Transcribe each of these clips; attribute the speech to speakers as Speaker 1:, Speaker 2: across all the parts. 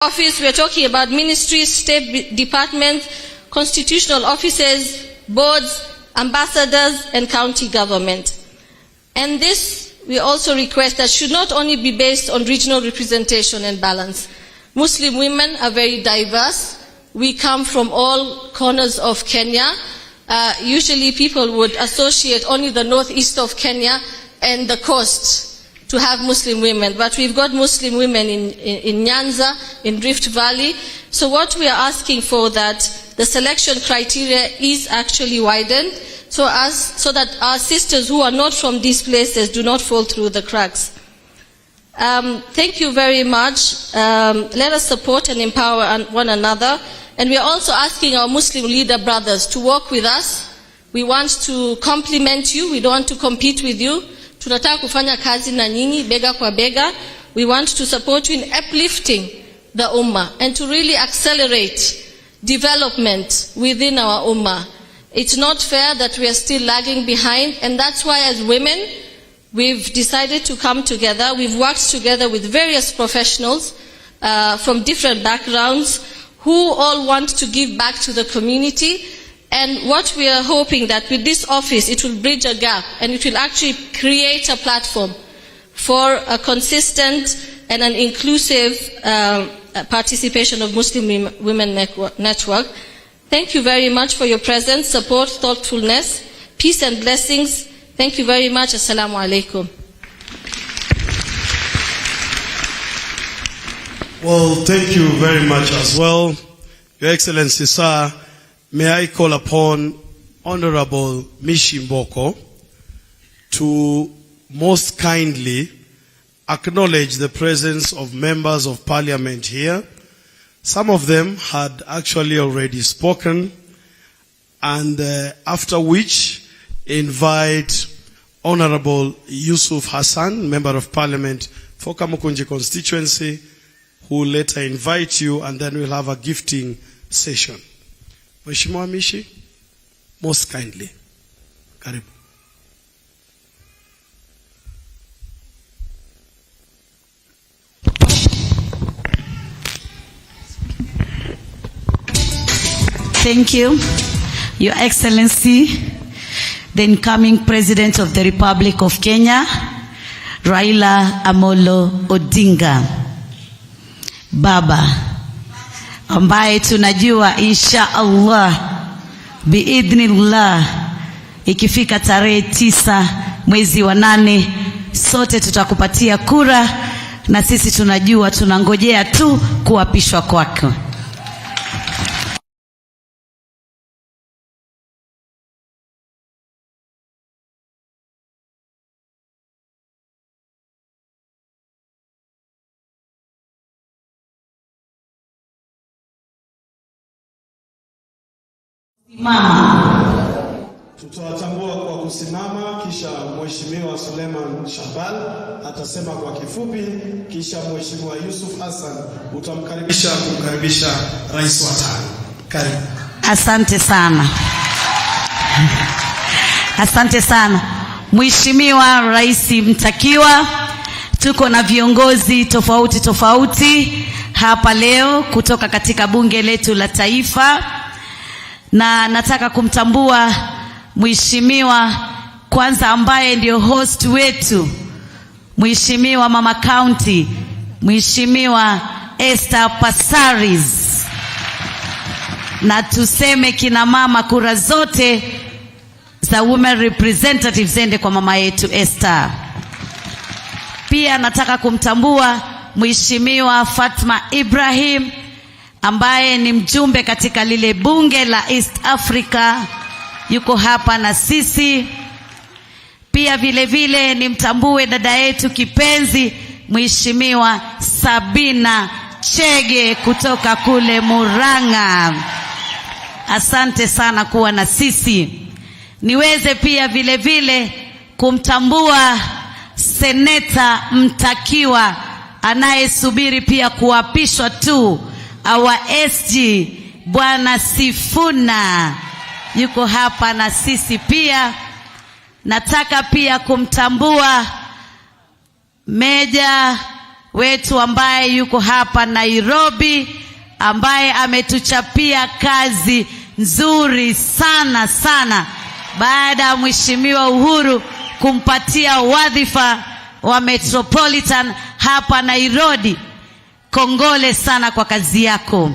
Speaker 1: Office, we are talking about ministries, state departments, constitutional offices, boards, ambassadors, and county government. And this, we also request that should not only be based on regional representation and balance. Muslim women are very diverse. We come from all corners of Kenya. Usually people would associate only the northeast of Kenya and the coast to have Muslim women, but we've got Muslim women in Nyanza, in Rift Valley. So what we are asking for, that the selection criteria is actually widened so that our sisters who are not from these places do not fall through the cracks. Thank you very much. Let us support and empower one another. And we are also asking our Muslim leader brothers to work with us. We want to complement you. We don't want to compete with you. Tunataka kufanya kazi na nyinyi bega kwa bega. We want to support you in uplifting the ummah and to really accelerate development within our ummah. It's not fair that we are still lagging behind, and that's why as women we've decided to come together. We've worked together with various professionals from different backgrounds who all want to give back to the community. And what we are hoping that with this office, it will bridge a gap and it will actually create a platform for a consistent and an inclusive participation of Muslim Women Network. Thank you very much for your presence, support, thoughtfulness, peace and blessings. Thank you very much. Assalamu alaikum.
Speaker 2: Well, thank you very much as well. Your Excellency, sir, may I call upon Honorable Mishi Mboko to most kindly acknowledge the presence of members of parliament here. Some of them had actually already spoken, and after which invite Honorable Yusuf Hassan, Member of Parliament for Kamukunji constituency, who will later invite you, and then we'll have a gifting session. Mheshimiwa Mishi, most kindly. Karibu.
Speaker 3: Thank you, Your Excellency, the incoming President of the Republic of Kenya, Raila Amolo Odinga. Baba, ambaye tunajua insha Allah biidhnillah ikifika tarehe 9 mwezi wa 8 sote tutakupatia kura, na sisi tunajua tunangojea tu kuapishwa kwako. Mama,
Speaker 2: tutawatambua kwa kusimama, kisha Mheshimiwa Suleiman Shahbal atasema kwa kifupi, kisha Mheshimiwa Yusuf Hassan utamkaribisha kumkaribisha rais wa 5. Karibu.
Speaker 3: Asante sana. Asante sana. Mheshimiwa Rais mtakiwa, tuko na viongozi tofauti hapa leo kutoka katika bunge letu la taifa. Na nataka kumtambua Mheshimiwa kwanza ambaye ndio host wetu, Mheshimiwa Mama County, Mheshimiwa Esther Passaris. Na tuseme kina mama, kura zote za women representatives zende kwa mama yetu Esther. Pia nataka kumtambua Mheshimiwa Fatma Ibrahim ambaye ni mjumbe katika lile bunge la East Africa, yuko hapa na sisi. Pia vile vile nimtambue dada yetu kipenzi Mheshimiwa Sabina Chege kutoka kule Murang'a. Asante sana kuwa na sisi. Niweze pia vile vile kumtambua seneta mtakiwa anayesubiri pia kuapishwa tu, our SG Bwana Sifuna yuko hapa na sisi pia. Nataka pia kumtambua Meja wetu ambaye yuko hapa Nairobi, ambaye ametuchapia kazi nzuri sana sana baada ya Mheshimiwa Uhuru kumpatia wadhifa wa Metropolitan hapa Nairobi. Kongole sana kwa kazi yako.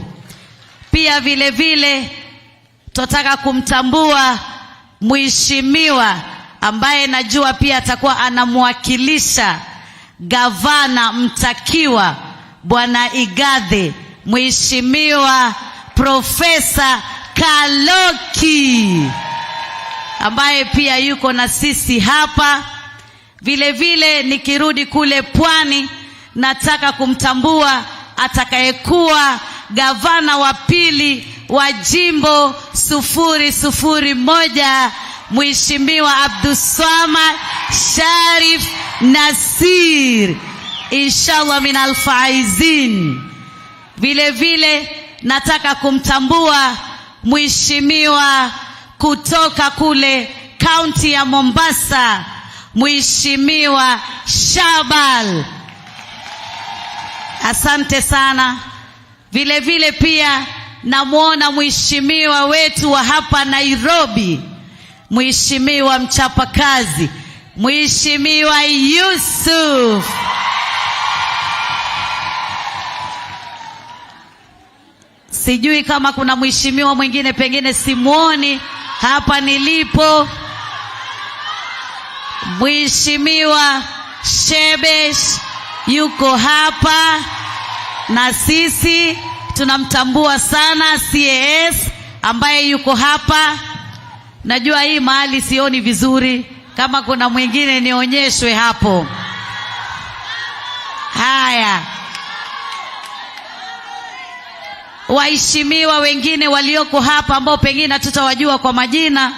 Speaker 3: Pia vile vile tunataka kumtambua Mheshimiwa ambaye najua pia atakuwa anamwakilisha gavana mtakiwa Bwana Igathe, Mheshimiwa Profesa Kaloki ambaye pia yuko na sisi hapa. Vile vile nikirudi kule Pwani, nataka kumtambua atakayekuwa gavana wa pili wa jimbo 001, Mheshimiwa Abdulswamad Sharif Nasir, inshallah min alfaizin. Vile vile nataka kumtambua Mheshimiwa kutoka kule kaunti ya Mombasa, Mheshimiwa Shabal. Asante sana. Vile vile pia namuona Mheshimiwa wetu wa hapa Nairobi, Mheshimiwa mchapakazi, Mheshimiwa Yusuf. Sijui kama kuna mheshimiwa mwingine, pengine simuoni hapa nilipo. Mheshimiwa Shebesh yuko hapa na sisi, tunamtambua sana. CAS ambaye yuko hapa. Najua hii mahali sioni vizuri, kama kuna mwingine nionyeshwe hapo. Haya, waheshimiwa wengine walioko hapa ambao pengine tutawajua kwa majina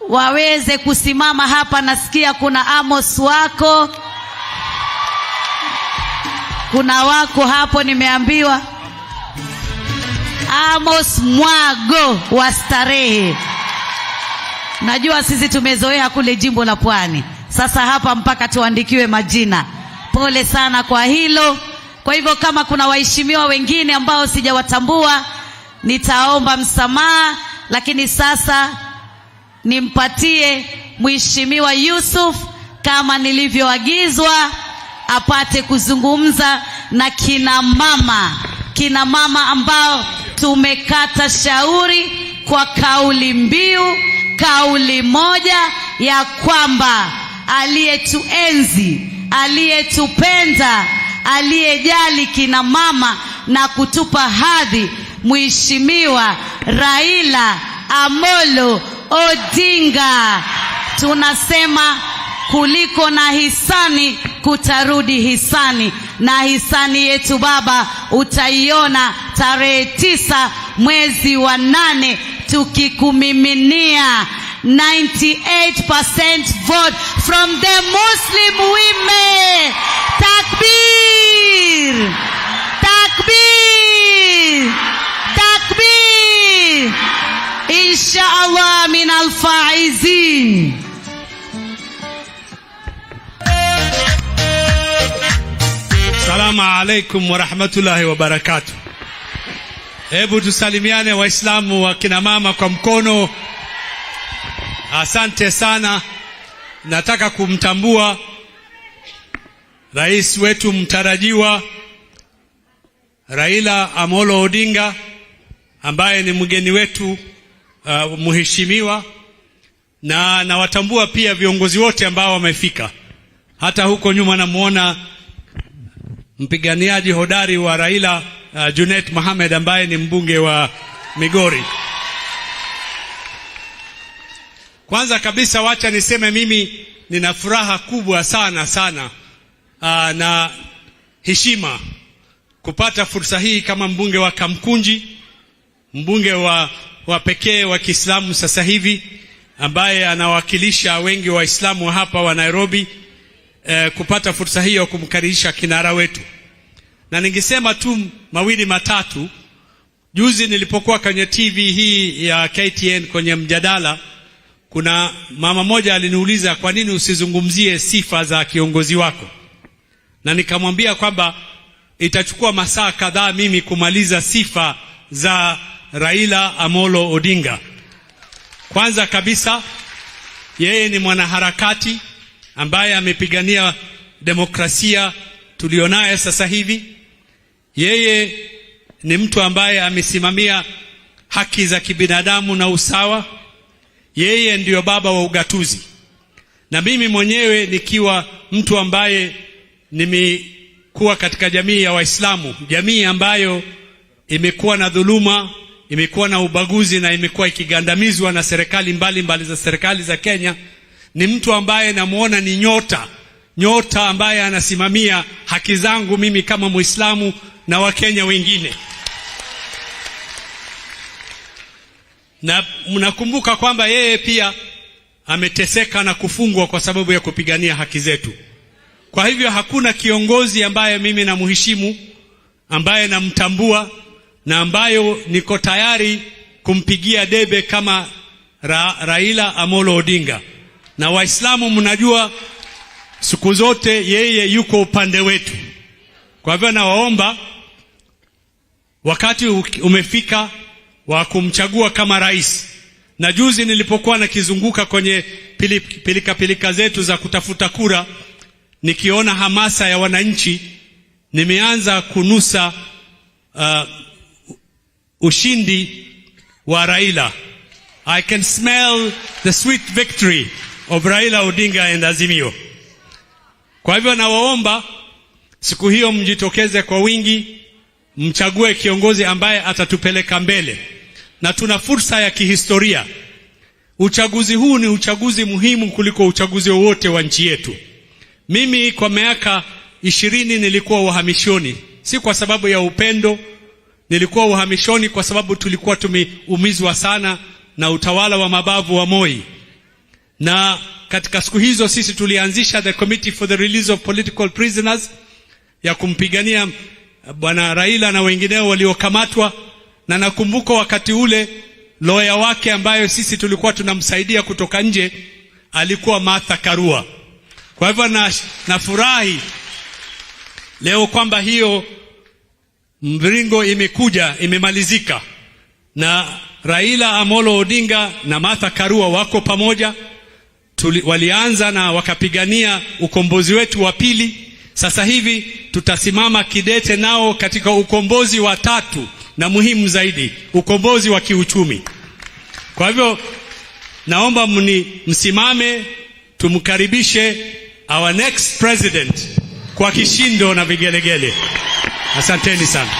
Speaker 3: waweze kusimama hapa. Nasikia kuna Amos wako, kuna wako hapo, nimeambiwa Amos Mwago wa Starehe. Najua sisi tumezoea kule jimbo la Pwani, sasa hapa mpaka tuandikiwe majina. Pole sana kwa hilo. Kwa hivyo kama kuna waheshimiwa wengine ambao sijawatambua, nitaomba msamaha, lakini sasa nimpatie Mheshimiwa Yusuf kama nilivyoagizwa apate kuzungumza na kina mama ambao tumekata shauri kwa kauli mbiu, kauli moja ya kwamba aliyetuenzi, aliyetupenda, aliyejali kina mama na kutupa hadhi, Mheshimiwa Raila Amolo Odinga. Tunasema kuliko na hisani kutarudi hisani, na hisani yetu Baba utaiona tarehe 9 mwezi wa 8 tukikumiminia 98% vote from the Muslim women. Takbir! Takbir! Takbir! Inshallah min alfaizin.
Speaker 4: Assalamu alaikum wa rahmatullahi wa barakatuh. Hebu tusalimiane Waislamu wa kina mama kwa mkono. Asante sana. Nataka kumtambua rais wetu mtarajiwa Raila Amolo Odinga ambaye ni mgeni wetu mheshimiwa, na nawatambua pia viongozi wote ambao wamefika. Hata huko nyuma namuona mpiganiaji hodari wa Raila, Junet Mohamed ambaye ni mbunge wa Migori. Kwanza kabisa wacha niseme mimi nina furaha kubwa sana na heshima kupata fursa hii kama mbunge wa Kamkunji, mbunge wa pekee wa Kiislamu sasa hivi ambaye anawakilisha wengi wa Waislamu hapa wa Nairobi, kupata fursa hiyo kumkaribisha kinara wetu. Na ningesema tu mawili matatu. Juzi nilipokuwa kwenye TV hii ya KTN kwenye mjadala, kuna mama moja aliniuliza kwa nini usizungumzie sifa za kiongozi wako. na nikamwambia kwamba itachukua masaa kadhaa mimi kumaliza sifa za Raila Amolo Odinga. Kwanza kabisa, yeye ni mwanaharakati ambaye amepigania demokrasia tulionayo sasa hivi. Yeye ni mtu ambaye amesimamia haki za kibinadamu na usawa. Yeye ndiyo baba wa ugatuzi. Na mimi mwenyewe nikiwa mtu ambaye nimekuwa katika jamii ya Waislamu, jamii ambayo imekuwa na dhuluma, imekuwa na ubaguzi na imekuwa ikigandamizwa na serikali mbalimbali za serikali za Kenya, ni mtu ambaye namuona ni nyota ambaye anasimamia haki zangu mimi kama Muislamu na Wakenya wengine. Na mnakumbuka kwamba yeye pia ameteseka na kufungwa kwa sababu ya kupigania haki zetu. Kwa hivyo hakuna kiongozi ambaye mimi namheshimu, ambaye namtambua na ambayo niko tayari kumpigia debe kama Raila Amolo Odinga. Na Waislamu mnajua siku zote yeye yuko upande wetu. Kwa hivyo nawaomba, wakati umefika wa kumchagua kama rais. Na juzi nilipokuwa nakizunguka kwenye pilika zetu za kutafuta kura, nikiona hamasa ya wananchi, nimeanza kunusa ushindi wa Raila. I can smell the sweet victory of Raila Odinga and Azimio. Kwa hivyo nawaomba siku hiyo mjitokeze kwa wingi, mchague kiongozi ambaye atatupeleka mbele. Na tuna fursa ya kihistoria. Uchaguzi huu ni uchaguzi muhimu kuliko uchaguzi wowote wa nchi yetu. Mimi kwa miaka 20 nilikuwa uhamishoni, si kwa sababu ya upendo. Nilikuwa uhamishoni kwa sababu tulikuwa tumeumizwa sana na utawala wa mabavu wa Moi. Na katika siku hizo sisi tulianzisha the Committee for the Release of Political Prisoners ya kumpigania bwana Raila na wengineo waliokamatwa. Na nakumbuka wakati ule lawyer wake ambayo sisi tulikuwa tunamsaidia kutoka nje alikuwa Martha Karua. Kwa hivyo nafurahi leo kwamba hiyo mviringo imemalizika, na Raila Amolo Odinga na Martha Karua wako pamoja. Walianza na wakapigania ukombozi wetu wa pili. Sasa hivi tutasimama kidete nao katika ukombozi wa tatu na muhimu zaidi, ukombozi wa kiuchumi. Kwa hivyo naomba msimame tumkaribishe our next president kwa kishindo na vigelegele. Asanteni sana.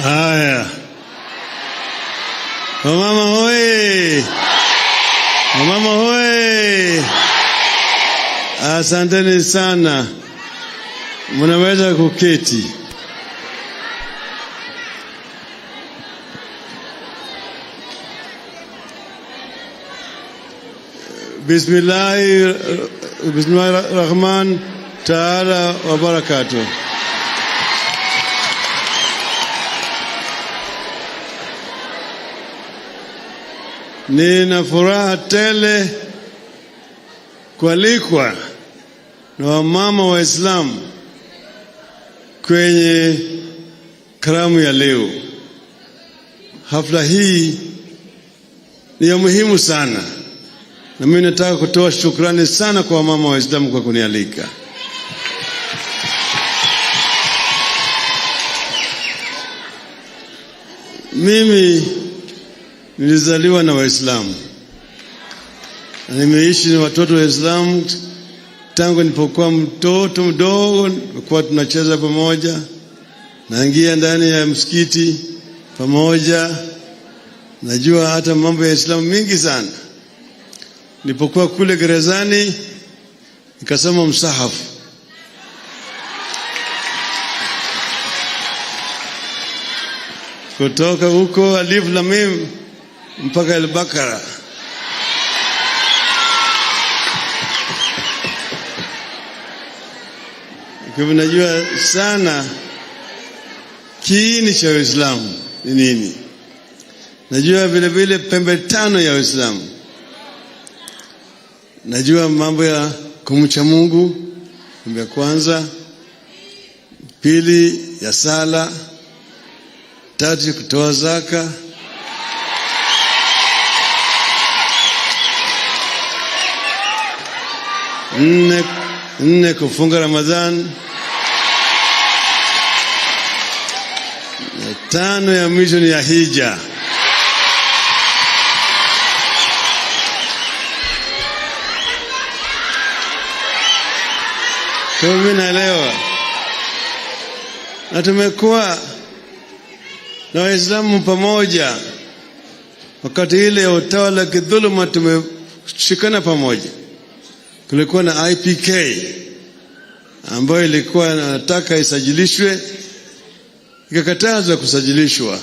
Speaker 5: Haya, wamama hoye, wamama hoye, asanteni sana. Mnaweza kuketi. Bismillahirrahman taala wa barakatuh. Nina furaha tele kualikwa na wamama wa Islam kwenye karamu ya leo. Hafla hii ni ya muhimu sana, na mimi nataka kutoa shukrani sana kwa wamama wa Islam kwa kunialika. Mimi nilizaliwa na Waislamu. Nimeishi na watoto wa Waislamu tangu nilipokuwa mtoto mdogo. Kwa tunacheza pamoja, naingia ndani ya msikiti pamoja, najua hata mambo ya Islamu mingi sana. Nilipokuwa kule gerezani nikasoma msahafu. kutoka huko Alif Lamim mpaka Al-Baqara. Kwa najua sana kiini cha Uislamu ni nini. Najua vile vile pembe tano ya Uislamu. Najua mambo ya kumcha Mungu, pembe ya kwanza, pili ya sala, tatu kutoa zaka, nne kufunga Ramadhan, na tano ya mwisho ni ya hija. Kwa mimi naelewa. Na tumekuwa na Waislamu pamoja. Wakati ile ya utawala kidhuluma tumeshikana pamoja. Kulikuwa na IPK ambayo ilikuwa inataka isajilishwe, ikakatazwa kusajilishwa.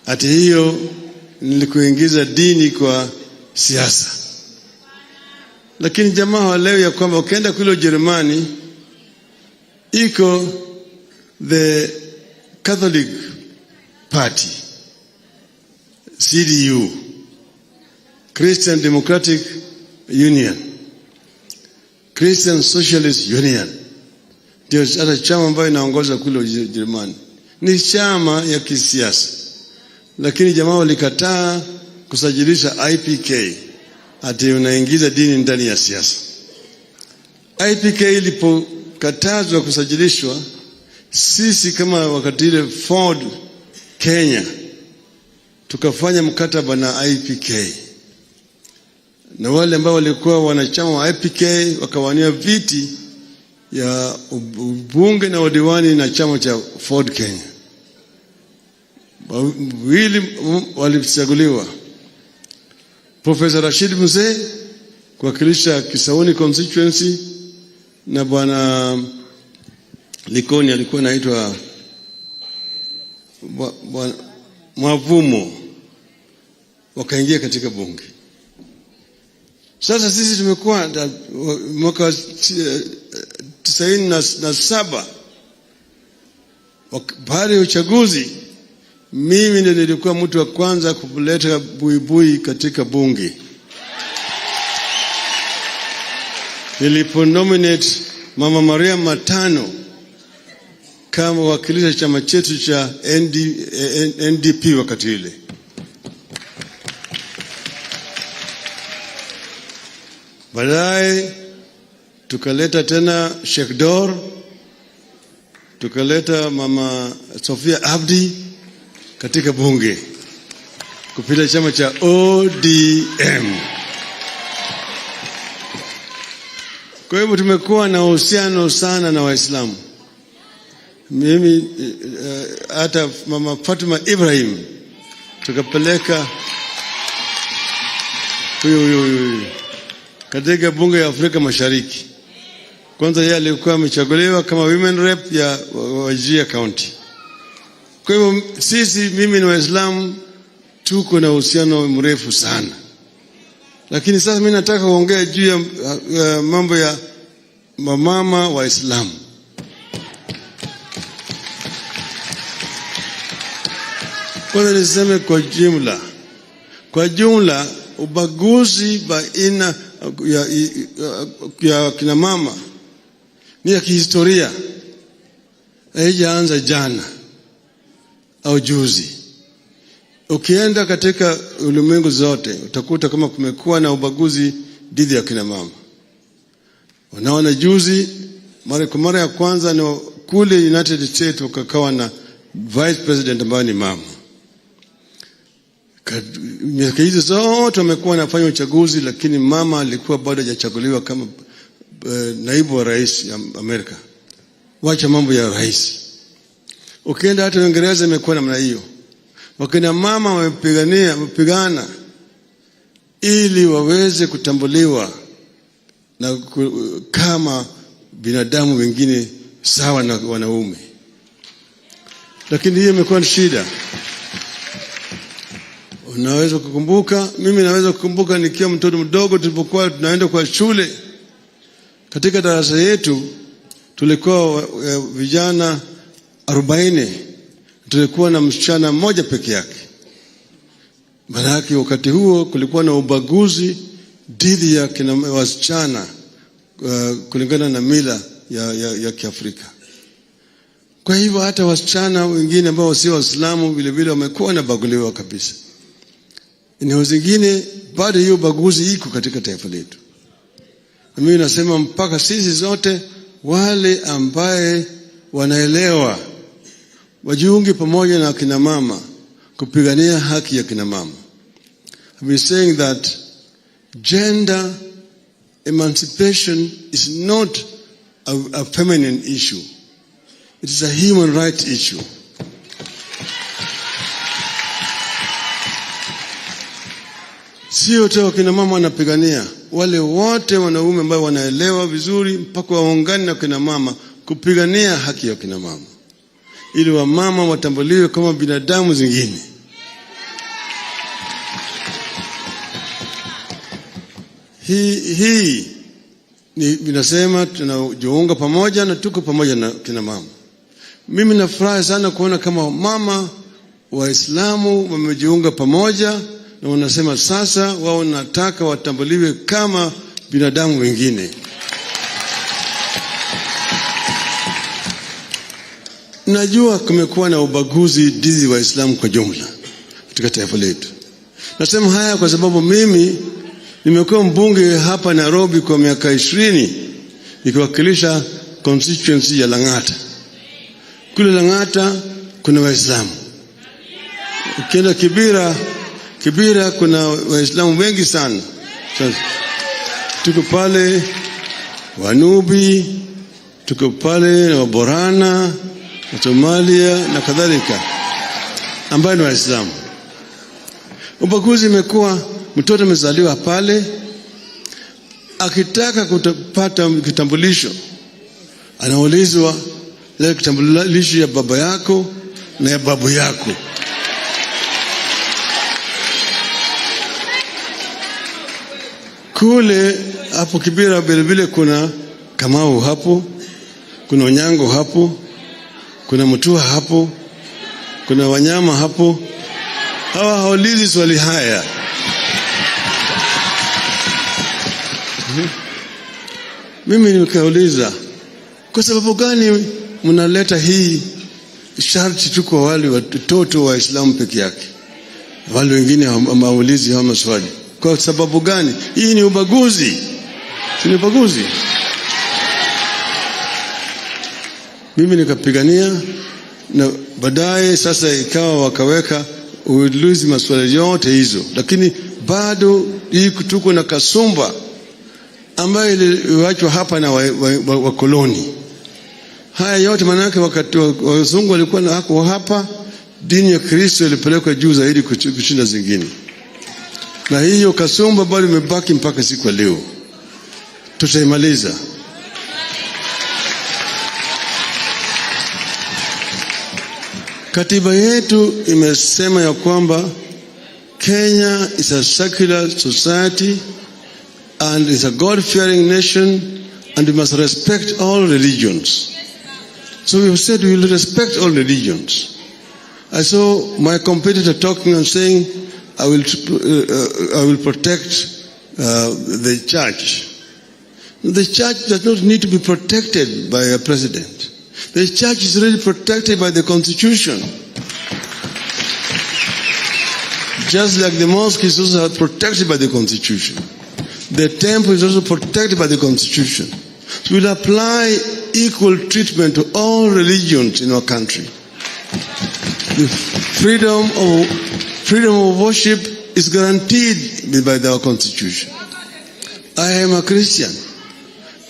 Speaker 5: Hata hiyo nilikuingiza dini kwa siasa. Lakini jamaa walewe ya kwamba ukienda kule Ujerumani iko the Catholic Party, CDU, Christian Democratic Union, Christian Socialist Union, ndio hata chama ambayo inaongoza kule Ujerumani. Ni chama ya kisiasa, lakini jamaa walikataa kusajilisha IPK, ati unaingiza dini ndani ya siasa. IPK ilipokatazwa kusajilishwa, sisi kama wakati ile Ford Kenya tukafanya mkataba na IPK, na wale ambao walikuwa wanachama wa IPK wakawania viti ya ubunge na udiwani na chama cha Ford Kenya. Wili walichaguliwa, Professor Rashid Mzee kuwakilisha Kisauni constituency, na bwana Likoni alikuwa anaitwa Mwavumo, wakaingia katika bunge. Sasa sisi tumekuwa mwaka 97 baada ya uchaguzi, mimi ndiye nilikuwa mtu wa kwanza kuleta buibui katika bunge. Niliponominate Mama Maria Matano kama wakilisha chama chetu cha NDP wakati ile. Baadaye tukaleta tena Sheikh Dor, tukaleta Mama Sofia Abdi katika bunge kupita chama cha ODM. Kwa hivyo tumekuwa na uhusiano sana na Waislamu. Mimi hata Mama Fatima Ibrahim tukapeleka huyo katika bunge ya Afrika Mashariki. Kwanza yeye alikuwa amechaguliwa kama women rep ya Wajir County. Kwa hivyo sisi, mimi na Waislamu tuko na uhusiano mrefu sana. Lakini sasa mimi nataka kuongea juu ya mambo ya mama Waislamu. Kwanza niseme kwa jumla ubaguzi baina ya kina mama ni ya kihistoria. Haijaanza jana au juzi. Ukienda katika ulimwengu zote utakuta kama kumekuwa na ubaguzi dhidi ya kina mama. Unaona juzi mara ya kwanza ni kule United States wakakawa na vice president ambaye ni mama. Miaka hizo zote wamekuwa wanafanya uchaguzi, lakini mama alikuwa bado hajachaguliwa kama naibu wa rais ya Amerika. Wacha mambo ya rais. Ukienda hata Uingereza imekuwa namna hiyo. Wakina mama wamepigana ili waweze kutambuliwa na kama binadamu wengine sawa na wanaume. lakini hiyo imekuwa shida. Unaweza kukumbuka, mimi naweza kukumbuka nikiwa mtoto mdogo tulipokuwa tunaenda kwa shule. Katika darasa yetu tulikuwa vijana 40, tulikuwa na msichana mmoja peke yake. Maana yake wakati huo kulikuwa na ubaguzi dhidi ya kina wasichana kulingana na mila ya Kiafrika. Kwa hivyo hata wasichana wengine ambao sio Waislamu vile vile wamekuwa na baguliwa kabisa. Eneo zingine bado hiyo baguzi iko katika taifa letu. Mimi nasema mpaka sisi zote wale ambaye wanaelewa wajiunge pamoja na kina mama kupigania haki ya kina mama. I've been saying that gender emancipation is not a feminine issue. It is a human rights issue. Sio tu kina mama wanapigania, wale wote wanaume ambao wanaelewa vizuri mpaka waungane na kina mama kupigania haki ya kina mama, ili wamama watambuliwe kama binadamu zingine. Hii ni binasema tunajiunga pamoja na tuko pamoja na kina mama. Mimi nafurahi sana kuona kama mama Waislamu wamejiunga pamoja na wanasema sasa wao nataka watambuliwe kama binadamu wengine. Najua kumekuwa na ubaguzi dhidi ya Waislamu kwa jumla katika taifa letu. Nasema haya kwa sababu mimi nimekuwa mbunge hapa Nairobi kwa miaka 20 nikiwakilisha constituency ya Lang'ata. Kule Lang'ata kuna Waislamu. Ukienda Kibira kuna Waislamu wengi sana. Tuko pale Wanubi, tuko pale Waborana, Somalia na kadhalika ambao ni Waislamu. Ubaguzi umekuwa, mtoto amezaliwa pale akitaka kupata kitambulisho anaulizwa ile kitambulisho ya baba yako na ya babu yako. Kule hapo Kibira vile kuna Kamau hapo, kuna Onyango hapo, kuna Mutua hapo, kuna Wanyama hapo. Hawa haulizi swali haya. Mimi nikauliza, kwa sababu gani mnaleta hii sharti tu kwa wale watoto wa Waislamu peke yake? Wale wengine hawaulizi hawa maswali. Kwa sababu gani? Hii ni ubaguzi. Ni ubaguzi. Mimi nikapigania na baadaye sasa ikawa wakaweka uulizi maswali yote hizo, lakini bado hii tuko na kasumba ambayo iliachwa hapa na wakoloni. Haya yote manake wakati wazungu walikuwa na hapa, dini ya Kristo ilipelekwa juu zaidi kushinda zingine. Na hiyo kasumba bado imebaki mpaka siku ya leo. Tutaimaliza. Katiba yetu imesema ya kwamba Kenya is a secular society and is a God-fearing nation and we must respect all religions. So we have said we will respect all religions. I saw my competitor talking and saying, I will protect the church. The church does not need to be protected by a president. The church is really protected by the Constitution. Just like the mosque is also protected by the Constitution. The temple is also protected by the Constitution. So we'll apply equal treatment to all religions in our country. The freedom of worship is guaranteed by our Constitution. I am a Christian,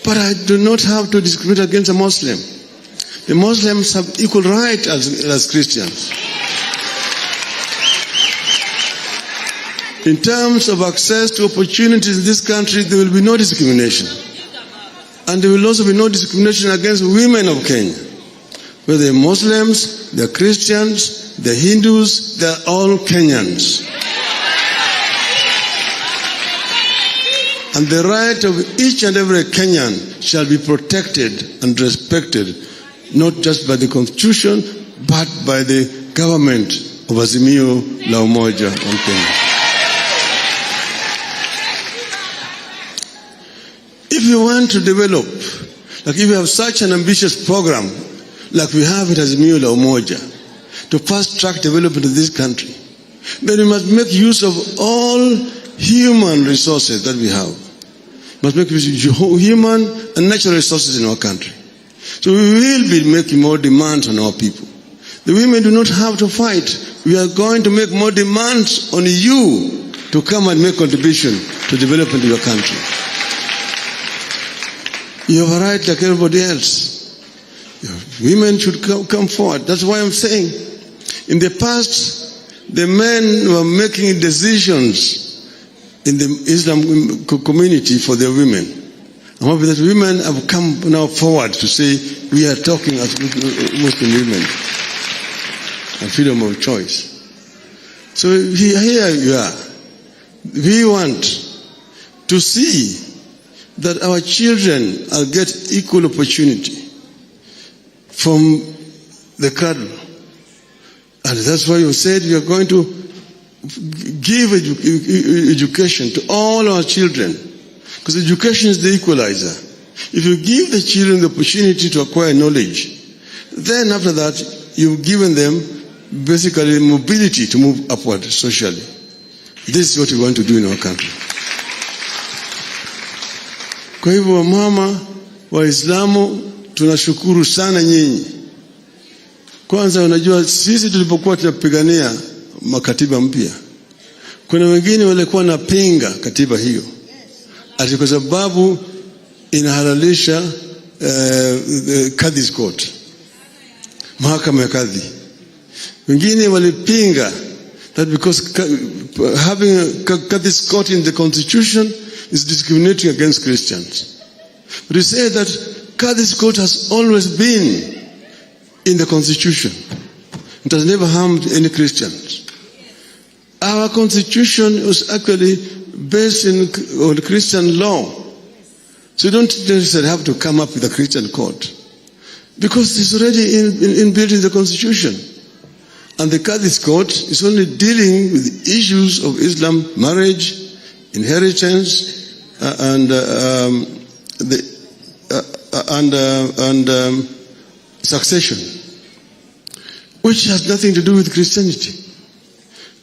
Speaker 5: but I do not have to discriminate against a Muslim. The Muslims have equal right as Christians. In terms of access to opportunities in this country, there will be no discrimination. And there will also be no discrimination against women of Kenya. Whether they're Muslims, they're Christians, they're Hindus, they're all Kenyans. And the right of each and every Kenyan shall be protected and respected, not just by the Constitution, but by the government of Azimio la Umoja on Kenya. If you want to develop, like if you have such an ambitious program, like we have at Azimio la Umoja, to fast-track development of this country, then we must make use of all human resources that we have. Must make use of human and natural resources in our country. So we will be making more demands on our people. The women do not have to fight. We are going to make more demands on you to come and make contribution to development of your country. You have a right like everybody else. Women should come forward. That's why I'm saying, in the past, the men were making decisions in the Islam community for their women. I'm happy that women have come now forward to say, we are talking as Muslim women and freedom of choice. So here you are. We want to see that our children get equal opportunity from the cradle. And that's why you said we are going to give education to all our children. Because education is the equalizer. If you give the children the opportunity to acquire knowledge, then after that, you've given them basically mobility to move upward socially. This is what we want to do in our country. Kwa hivyo wamama Waislamu tunashukuru sana nyinyi. Kwanza unajua sisi tulipokuwa tunapigania makatiba mpya, kuna wengine walikuwa napinga katiba hiyo. Ati kwa sababu inahalalisha Kadhi's Court, mahakama ya kadhi. Wengine walipinga that because having Kadhi's Court in the constitution is discriminating against Christians. But we say that Kadhi's Court has always been in the constitution. It has never harmed any Christians. Our constitution was actually based on Christian law. So you don't necessarily have to come up with a Christian court, because it's already inbuilt in the constitution. And the Kadhi's Court is only dealing with the issues of Islam, marriage, inheritance, and succession, which has nothing to do with Christianity.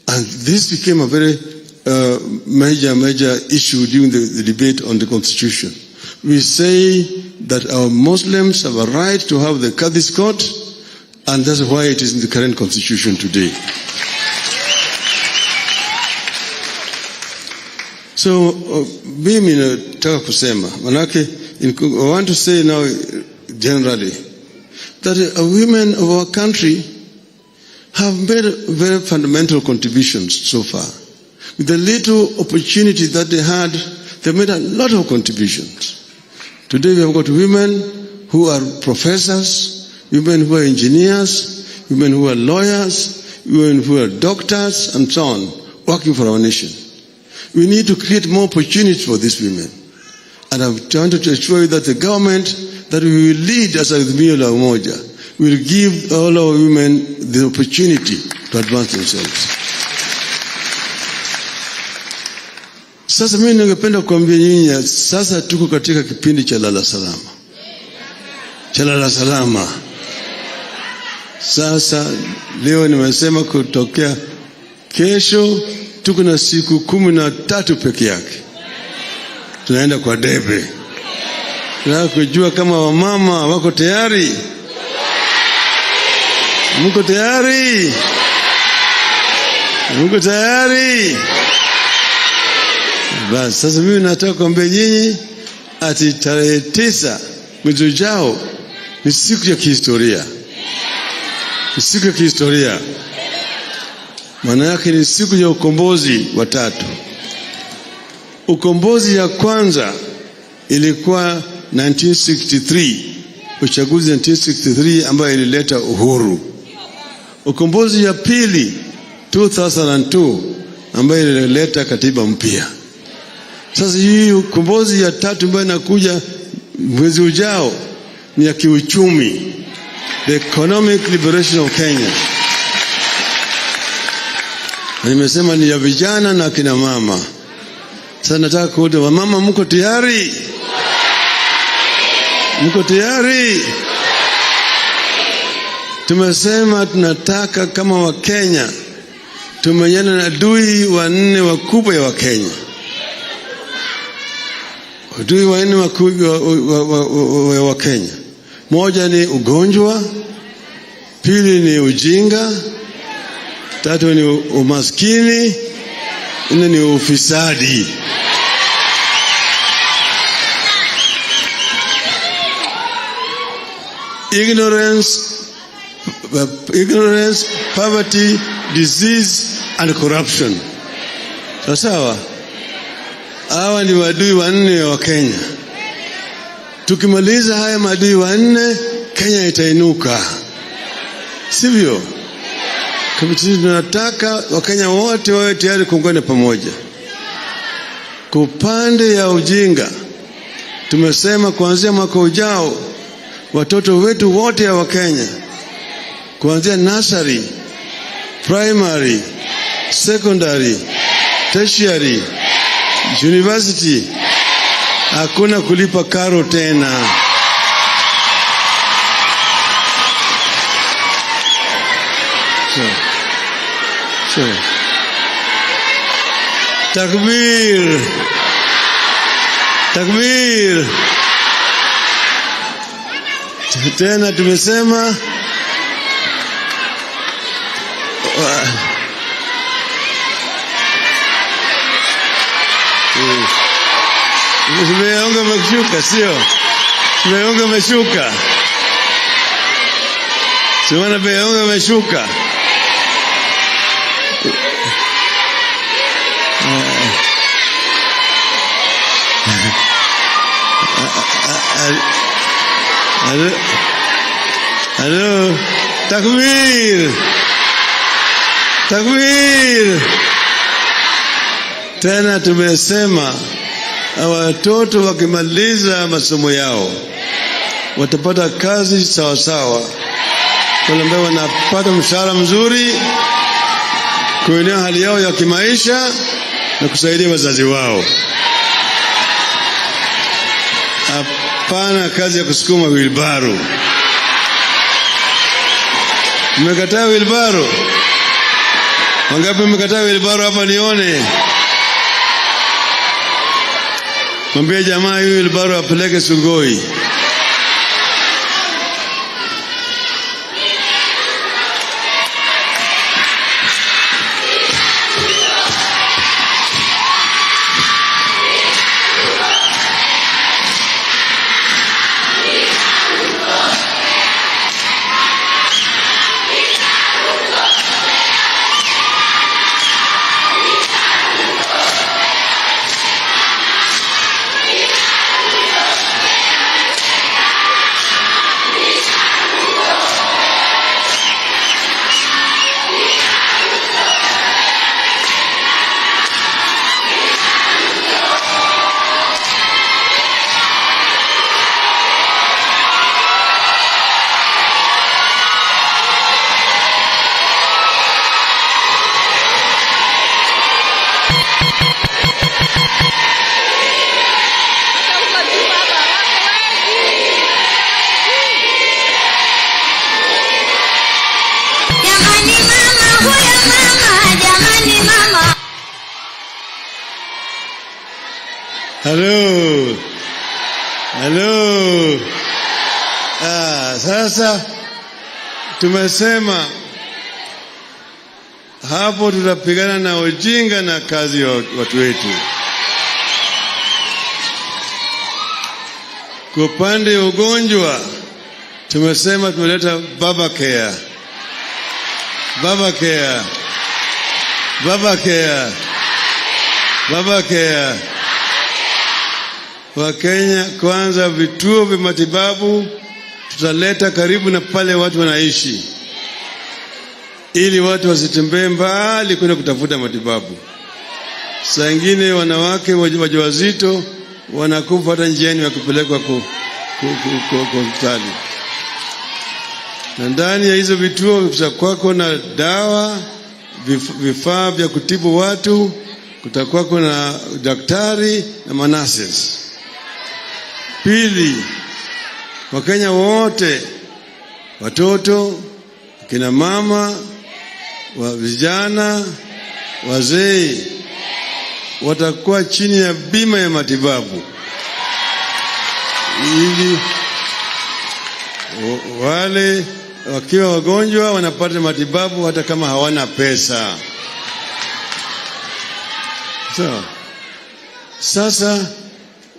Speaker 5: And this became a very major issue during the debate on the Constitution. We say that our Muslims have a right to have the Kadhi's Court, and that's why it is in the current Constitution today. So, mimi nataka kusema, manake, I want to say now generally, that women of our country have made very fundamental contributions so far. With the little opportunity that they had, they made a lot of contributions. Today we have got women who are professors, women who are engineers, women who are lawyers, women who are doctors, and so on, working for our nation. We need to create more opportunities for these women. And I'm trying to assure you that the government that we will lead as Azimio la Umoja will give all our women the opportunity to advance themselves. Sasa mimi ningependa kuambia nyinyi, sasa tuko katika kipindi cha lala salama. Cha lala salama. Sasa leo nimesema kutokea kesho tuko na siku 13 peke yake. Tunaenda kwa debe. Tunataka kujua kama wamama wako tayari. Mko tayari? Mko tayari? Basi sasa mimi nataka kuambia nyinyi ati tarehe 9 mwezi ujao ni siku ya kihistoria. Ni siku ya kihistoria. Maana yake ni siku ya ukombozi wa 3. Ukombozi ya kwanza ilikuwa 1963 uchaguzi 1963 ambayo ilileta uhuru. Ukombozi ya pili 2002 ambayo ilileta katiba mpya. Sasa hii ukombozi ya tatu ambayo inakuja mwezi ujao ni ya kiuchumi, the economic liberation of Kenya. Nimesema ni ya vijana na kina mama. Sasa nataka kuuliza wamama, mko tayari? Mko tayari? Tumesema tunataka kama Wakenya tumenyana na adui wanne wakubwa ya Wakenya. Adui wanne wakubwa wa Wakenya. Moja ni ugonjwa, pili ni ujinga, tatu ni umaskini, nne ni ufisadi. Ignorance, poverty, disease and corruption. Sawa? Hawa ni wadui wanne wa Kenya. Tukimaliza haya madui wanne, Kenya itainuka. Sivyo? Kama tunataka Wakenya wote wawe tayari kuungana pamoja. Kwa upande ya ujinga, tumesema kuanzia mwaka ujao watoto wetu wote wa Kenya kuanzia nursery, primary, secondary, tertiary, university, hakuna kulipa karo tena. Takbir. Takbir. Tena tumesema Tumeonga meshuka, sio? Tumeonga meshuka. Siwana beonga meshuka. Hello. Takbir. Takbir. Tena tumesema watoto wakimaliza masomo yao watapata kazi sawa sawa, wale ambao wanapata mshahara mzuri kuinua hali yao ya kimaisha na kusaidia wazazi wao. Hapana kazi ya kusukuma wilbaro. Mmekataa wilbaro? Wangapi mmekataa wilbaro hapa nione? Mwambie jamaa huyu wilbaro apeleke Sugoi. Hello. Hello. Sasa tumesema hapo tutapigana na ujinga na kazi ya watu wetu. Kwa upande wa ugonjwa tumesema tumeleta baba care. Baba care. Baba care. Baba care. Wakenya kwanza, vituo vya matibabu tutaleta karibu na pale watu wanaishi, ili watu wasitembee mbali kwenda kutafuta matibabu. Saa ingine wanawake wajawazito wanakufa hata njiani wakipelekwa kwa hospitali. Na ndani ya hizo vituo kutakuwako na dawa, vifaa vya kutibu watu, kutakuwako na daktari na manases. Pili, Wakenya wote, watoto, kina mama, vijana, wazee, watakuwa chini ya bima ya matibabu, ili wale wakiwa wagonjwa wanapata matibabu hata kama hawana pesa. Sasa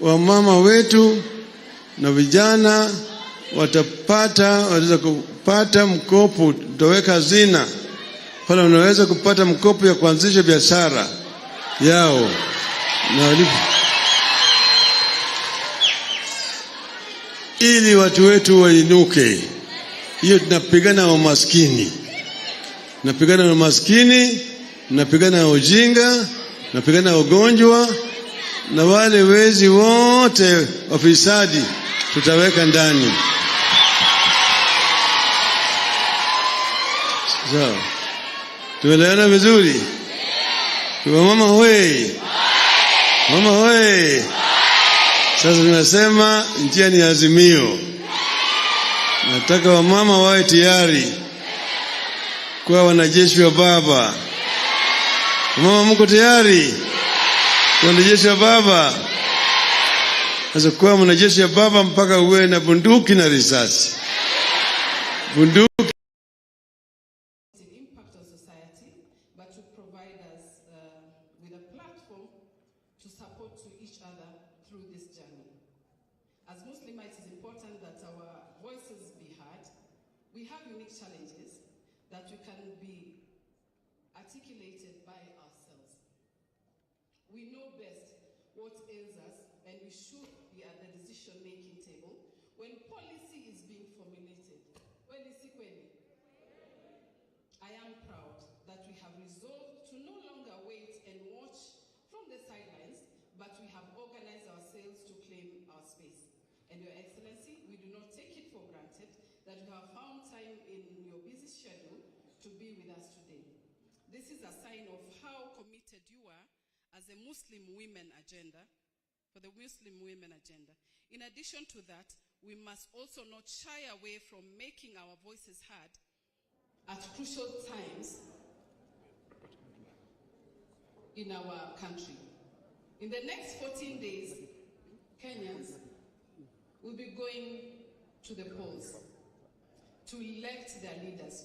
Speaker 5: wamama wetu na vijana wataweza kupata mkopo, tutaweka hazina pale wanaweza kupata mkopo ya kuanzisha biashara yao na ili watu wetu wainuke. Hiyo tunapigana na umaskini, tunapigana na umaskini, tunapigana na ujinga, tunapigana na ugonjwa, na wale wezi wote wafisadi tutaweka ndani. Sawa, tuelewana vizuri? Mama hoye, mama hoye. Sasa tunasema njia ni Azimio. Nataka wamama wawe tayari kuwa wanajeshi wa baba. Mama, mko tayari kuwa wanajeshi wa baba? Sasa kuwa mwanajeshi wa baba mpaka uwe na bunduki na risasi. Bunduki
Speaker 6: to support to each other through this journey. As Muslims, it is important that our voices be heard. We have unique challenges that we can be articulated by ourselves. We know best what ails us, and we should be at the decision-making table when policy is being formulated. I am proud that we have resolved to no longer wait and watch from the sidelines, but we have organized ourselves to claim our space. And Your Excellency, we do not take it for granted that you have found time in your busy schedule to be with us today. This is a sign of how committed you are as a Muslim women agenda, for the Muslim women agenda. In addition to that, we must also not shy away from making our voices heard at crucial times in our country. In the next 14 days, Kenyans will be going to the polls to elect their leaders.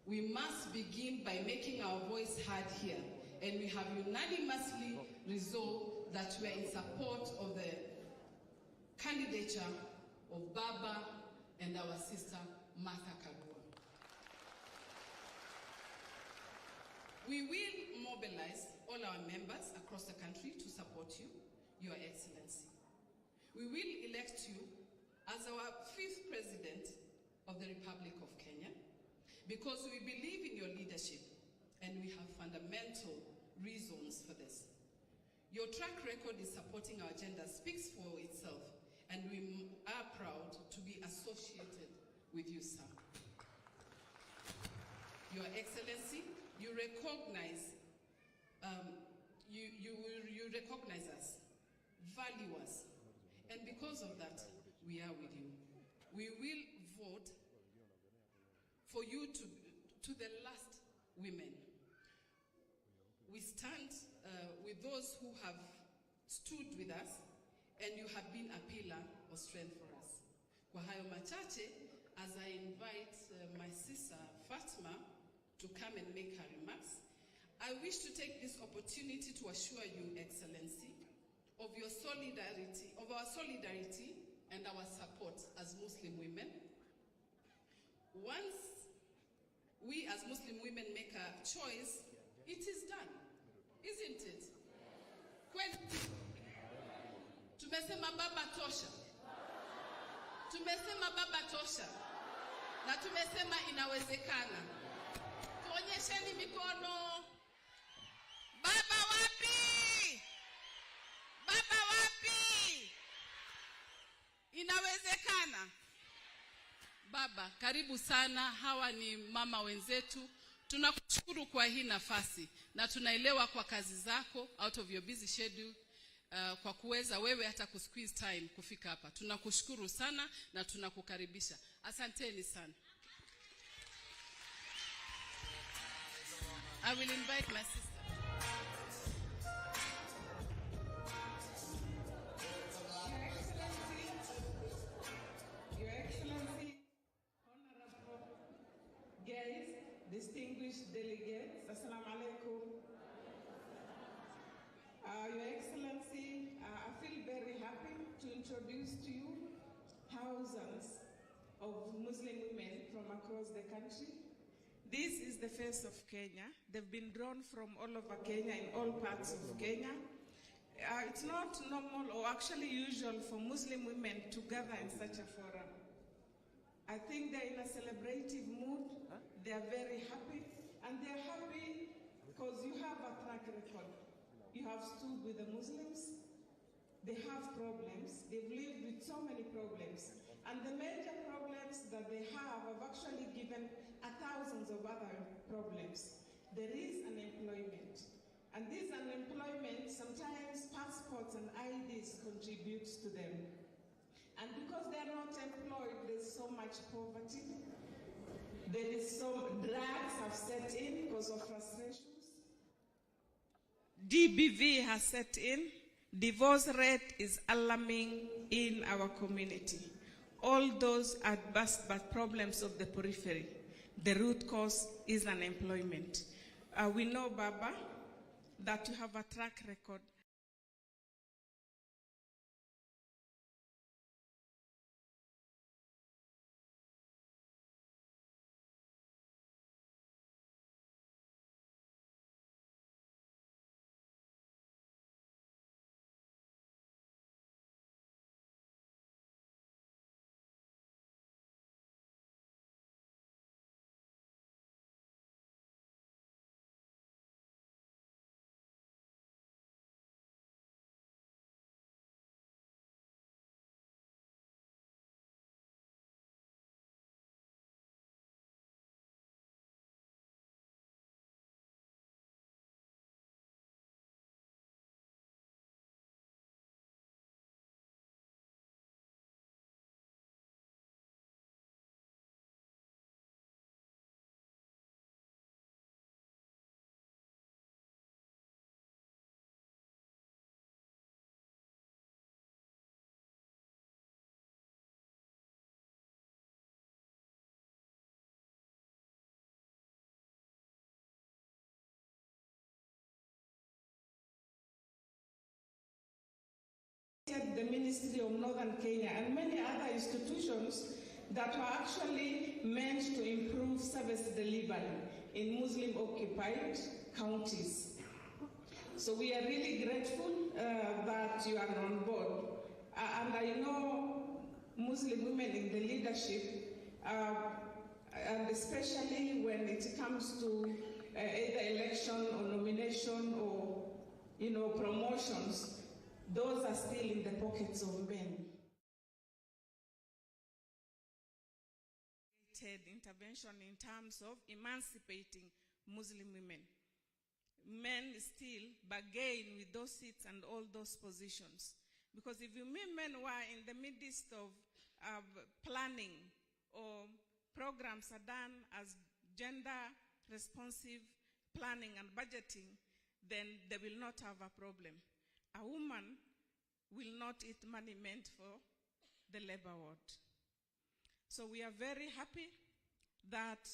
Speaker 6: We must begin by making our voice heard here, and we have unanimously resolved that we are in support of the candidature of Baba and our sister Martha Karua. We will mobilize all our members across the country to support you, Your Excellency. We will elect you as our 5th President of the Republic of Kenya because we believe in your leadership and we have fundamental reasons for this. Your track record in supporting our agenda speaks for itself, and we are proud to be associated with you, sir. Your Excellency, you recognize you recognize us, value us, and because of that, we are with you. We will vote for you to the last women. We stand with those who have stood with us, and you have been a pillar of strength for us. Kwa hayo machache, as I invite my sister Fatima to come and make her remarks, I wish to take this opportunity to assure you, Excellency, of your solidarity, of our solidarity and our support as Muslim women. Once we as Muslim women make a choice, it is done, isn't it? Kweli tumesema baba tosha, tumesema baba tosha. Na tumesema inawezekana. Tuonyesheni mikono. Baba wapi? Baba wapi? Inawezekana. Baba, karibu sana. Hawa ni mama wenzetu. Tunakushukuru kwa hii nafasi na tunaelewa kwa kazi zako out of your busy schedule kwa kuweza wewe hata kusqueeze time kufika hapa. Tunakushukuru sana na tunakukaribisha. Asanteni sana. I will invite my sister. Your Excellency, honorable guests, distinguished delegates, Assalamu alaikum. Your Excellency, I feel very happy to introduce to you thousands of Muslim women from across the country. This is the face of Kenya. They've been drawn from all over Kenya, in all parts of Kenya. It's not normal or actually usual for Muslim women to gather in such a forum. I think they're in a celebrative mood. They're very happy. And they're happy because you have a track record. You have stood with the Muslims. They have problems. They've lived with so many problems. And the major problems that they have actually given thousands of other problems. There is unemployment. And this unemployment, sometimes passports and IDs contributes to them. And because they're not employed, there's so much poverty. There is drugs have set in because of frustrations. DBV has set in. Divorce rate is alarming in our community. All those are but problems of the periphery. The root cause is unemployment. We know, Baba, that you have a track record. The Ministry of Northern Kenya and many other institutions that are actually meant to improve service delivery in Muslim-occupied counties. So we are really grateful that you are on board. And I know Muslim women in the leadership, and especially when it comes to either election or nomination or, promotions, those are still in the pockets of men. Intervention in terms of emancipating Muslim women. Men still bargain with those seats and all those positions. Because if women were in the midst of planning or programs are done as gender responsive planning and budgeting, then they will not have a problem. A woman will not eat money meant for the labor ward. So we are very happy that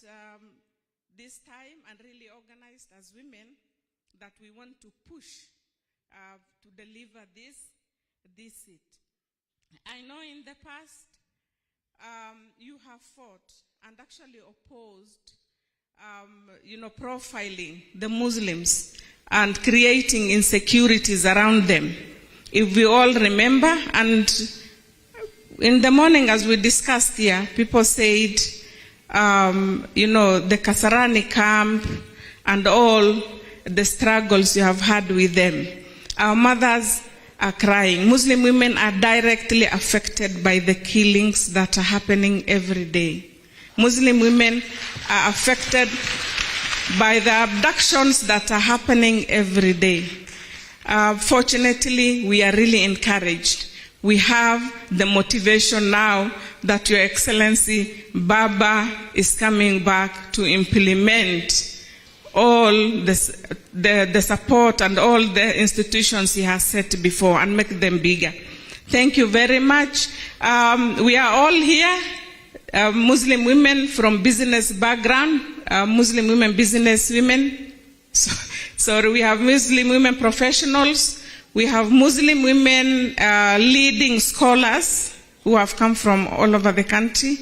Speaker 6: this time, and really organized as women, that we want to push to deliver this seat. I know in the past you have fought and actually opposed profiling the Muslims and creating insecurities around them. If we all remember, and In the morning, as we discussed here, people said, the Kasarani camp and all the struggles you have had with them. Our mothers are crying. Muslim women are directly affected by the killings that are happening every day. Muslim women are affected by the abductions that are happening every day. Fortunately, we are really encouraged. We have the motivation now that Your Excellency Baba is coming back to implement all the support and all the institutions he has set before and make them bigger. Thank you very much. We are all here, Muslim women from business background, Muslim women business women. So we have Muslim women professionals. We have Muslim women leading scholars who have come from all over the country.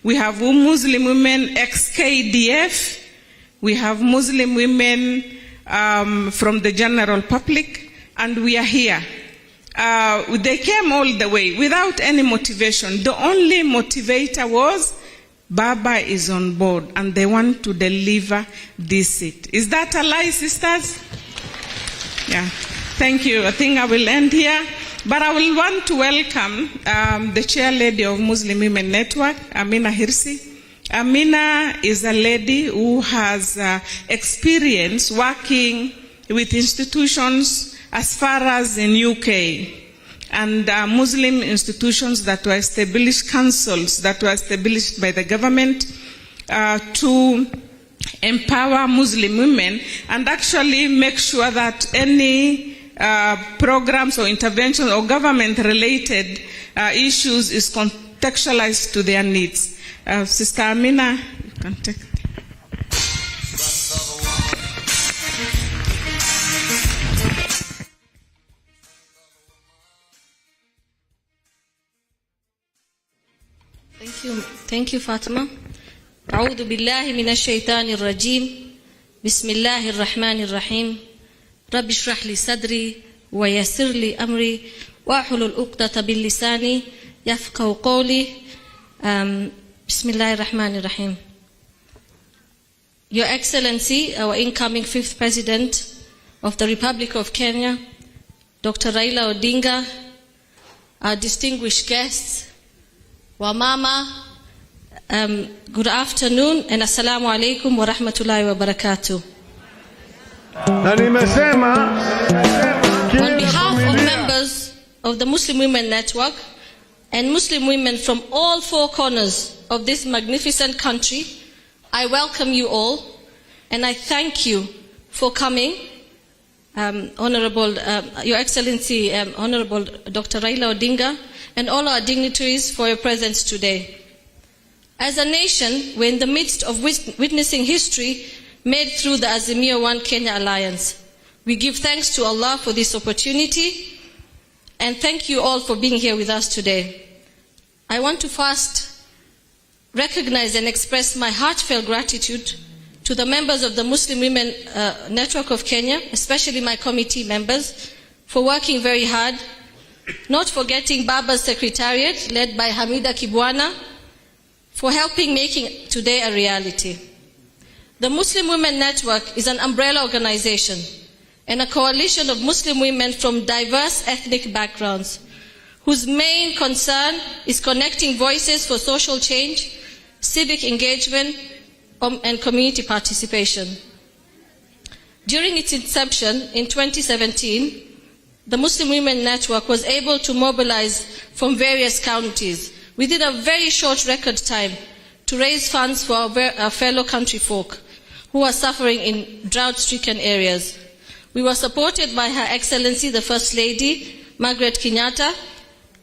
Speaker 6: We have Muslim women ex-KDF. We have Muslim women from the general public, and we are here. They came all the way without any motivation. The only motivator was Baba is on board, and they want to deliver this seat. Is that a lie, sisters? Yeah. Thank you. I think I will end here. But I will want to welcome the chair lady of Muslim Women Network, Amina Hirsi. Amina is a lady who has experience working with institutions as far as in UK and Muslim institutions that were established, councils that were established by the government to empower Muslim women and actually make sure that any programs or interventions or government-related issues is contextualized to their needs. Sister Amina, you can take it.
Speaker 1: Thank you, Fatima. أعوذ بالله من الشيطان الرجيم. بسم الله الرحمن الرحيم. رب اشرح لي صدري ويسر لي أمري واحلل عقدة باللسان يفقهوا قولي. Bismillah ar-Rahman ar-Rahim. Your Excellency, our incoming 5th President of the Republic of Kenya, Dr. Raila Odinga, our distinguished guests, Wamama, good afternoon and Assalamu alaikum wa rahmatullahi wa barakatuh. On behalf of members of the Muslim Women Network and Muslim women from all four corners of this magnificent country, I welcome you all and I thank you for coming, Your Excellency, Honorable Dr. Raila Odinga, and all our dignitaries for your presence today. As a nation, we're in the midst of witnessing history made through the Azimio One Kenya Alliance. We give thanks to Allah for this opportunity and thank you all for being here with us today. I want to first recognize and express my heartfelt gratitude to the members of the Muslim Women Network of Kenya, especially my committee members, for working very hard, not forgetting Baba's Secretariat, led by Hamida Kibwana, for helping making today a reality. The Muslim Women Network is an umbrella organization and a coalition of Muslim women from diverse ethnic backgrounds, whose main concern is connecting voices for social change, civic engagement, and community participation. During its inception in 2017, the Muslim Women Network was able to mobilize from various counties within a very short record time to raise funds for our fellow country folk who are suffering in drought-stricken areas. We were supported by Her Excellency, the First Lady, Margaret Kenyatta,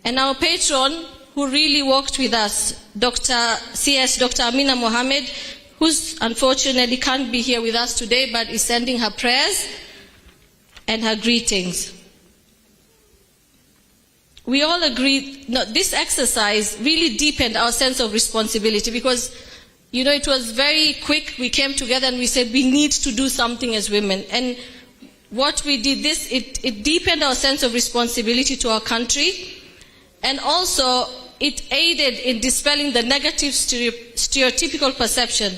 Speaker 1: and our patron who really worked with us, Dr. Amina Mohammed, who unfortunately can't be here with us today, but is sending her prayers and her greetings. We all agree, this exercise really deepened our sense of responsibility because, it was very quick. We came together and we said we need to do something as women. And what we did, it deepened our sense of responsibility to our country. And also, it aided in dispelling the negative stereotypical perception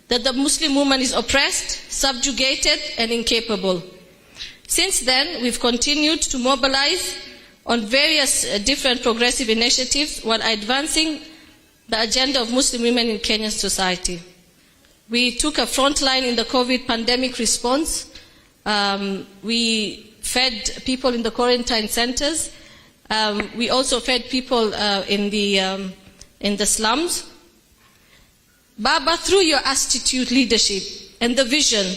Speaker 1: that the Muslim woman is oppressed, subjugated, and incapable. Since then, we've continued to mobilize on various different progressive initiatives while advancing the agenda of Muslim women in Kenyan society. We took a front line in the COVID pandemic response. We fed people in the quarantine centers. We also fed people in the slums. Baba, through your astute leadership and the vision,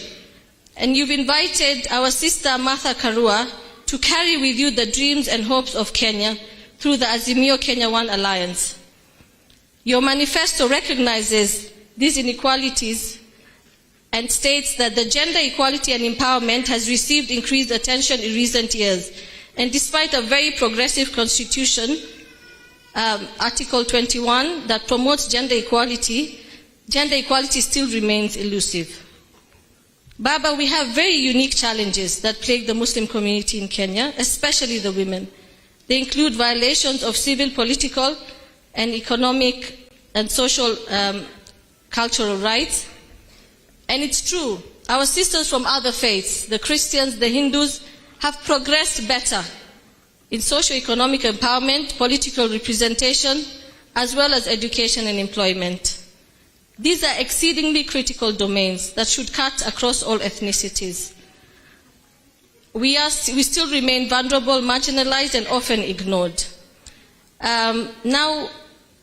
Speaker 1: and you've invited our sister Martha Karua to carry with you the dreams and hopes of Kenya through the Azimio Kenya One Alliance. Your manifesto recognizes these inequalities and states that the gender equality and empowerment has received increased attention in recent years. And despite a very progressive constitution, Article 21, that promotes gender equality still remains elusive. Baba, we have very unique challenges that plague the Muslim community in Kenya, especially the women. They include violations of civil, political, and economic and social cultural rights. And it's true, our sisters from other faiths, the Christians, the Hindus, have progressed better in socio-economic empowerment, political representation, as well as education and employment. These are exceedingly critical domains that should cut across all ethnicities. We still remain vulnerable, marginalized, and often ignored. Now,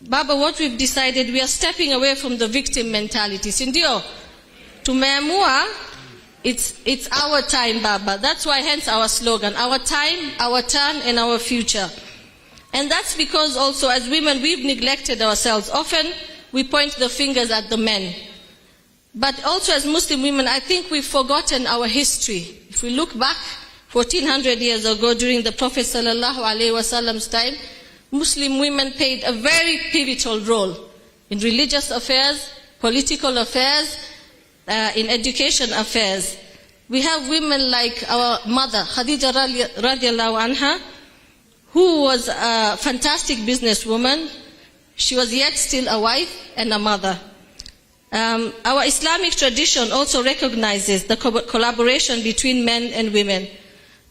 Speaker 1: Baba, what we've decided, we are stepping away from the victim mentality. Sindio, tumeamua, it's our time, Baba. That's why, hence our slogan, our time, our turn, and our future. And that's because also as women, we've neglected ourselves. Often, we point the fingers at the men. But also as Muslim women, I think we've forgotten our history. If we look back 1400 years ago during the Prophet ﷺ's time, Muslim women played a very pivotal role in religious affairs, political affairs, in education affairs. We have women like our mother, Khadija radiallahu anha, who was a fantastic businesswoman. She was yet still a wife and a mother. Our Islamic tradition also recognizes the collaboration between men and women.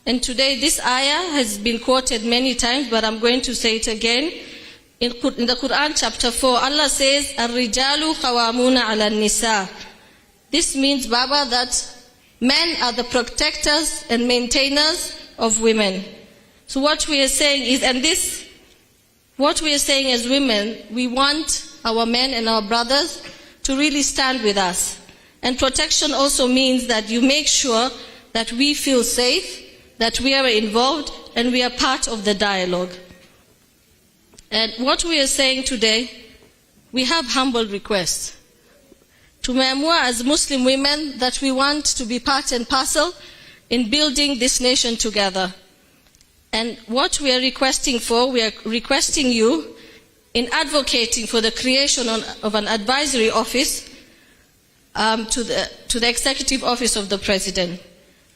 Speaker 1: And today this ayah has been quoted many times, but I'm going to say it again. In the Quran chapter 4, Allah says, "Ar-rijalu qawamuna 'ala an-nisa." This means, Baba, that men are the protectors and maintainers of women. So what we are saying is, what we are saying as women, we want our men and our brothers to really stand with us. And protection also means that you make sure that we feel safe, that we are involved, and we are part of the dialogue. And what we are saying today, we have humble requests. Tumeamua as Muslim women that we want to be part and parcel in building this nation together. And what we are requesting for, we are requesting you in advocating for the creation of an advisory office to the Executive Office of the President.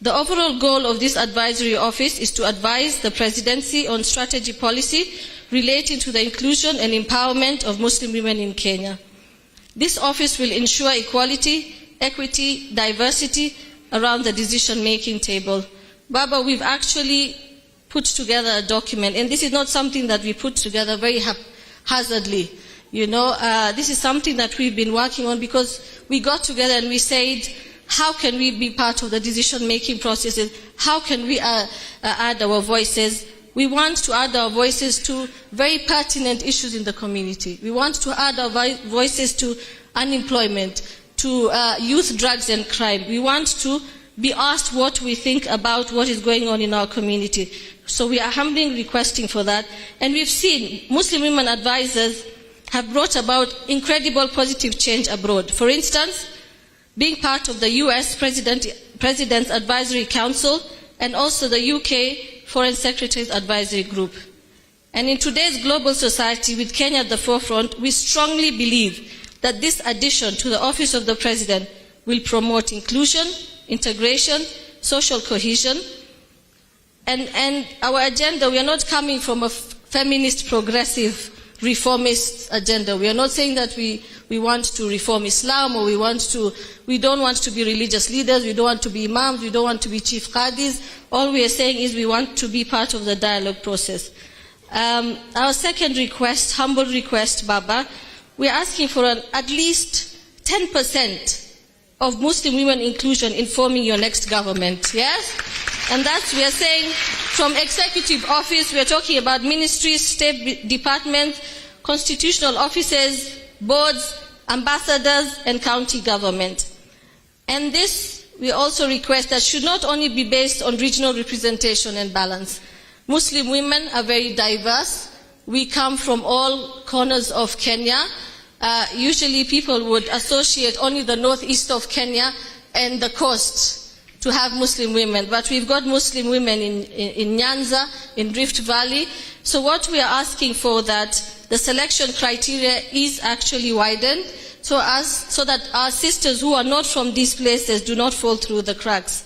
Speaker 1: The overall goal of this advisory office is to advise the Presidency on strategy policy relating to the inclusion and empowerment of Muslim women in Kenya. This office will ensure equality, equity, diversity around the decision-making table. Baba, we've actually put together a document, and this is not something that we put together very haphazardly. This is something that we've been working on because we got together and we said, how can we be part of the decision-making processes? How can we add our voices? We want to add our voices to very pertinent issues in the community. We want to add our voices to unemployment, to youth drugs and crime. We want to be asked what we think about what is going on in our community. So we are humbly requesting for that. And we've seen Muslim women advisors have brought about incredible positive change abroad. For instance, being part of the US President's Advisory Council and also the UK Foreign Secretary's Advisory Group. And in today's global society with Kenya at the forefront, we strongly believe that this addition to the Office of the President will promote inclusion, integration, social cohesion. And our agenda, we are not coming from a feminist progressive reformist agenda. We are not saying that we want to reform Islam, or we don't want to be religious leaders, we don't want to be imams, we don't want to be chief qadis. All we are saying is we want to be part of the dialogue process. Our second request, humble request, Baba, we are asking for at least 10% of Muslim women inclusion in forming your next government, yes? And that's, we are saying, from executive office, we are talking about ministries, state departments, constitutional offices, boards, ambassadors, and county government. And this, we also request that should not only be based on regional representation and balance. Muslim women are very diverse. We come from all corners of Kenya. Usually people would associate only the northeast of Kenya and the coast to have Muslim women, but we've got Muslim women in Nyanza, in Rift Valley. So what we are asking for, that the selection criteria is actually widened, so that our sisters who are not from these places do not fall through the cracks.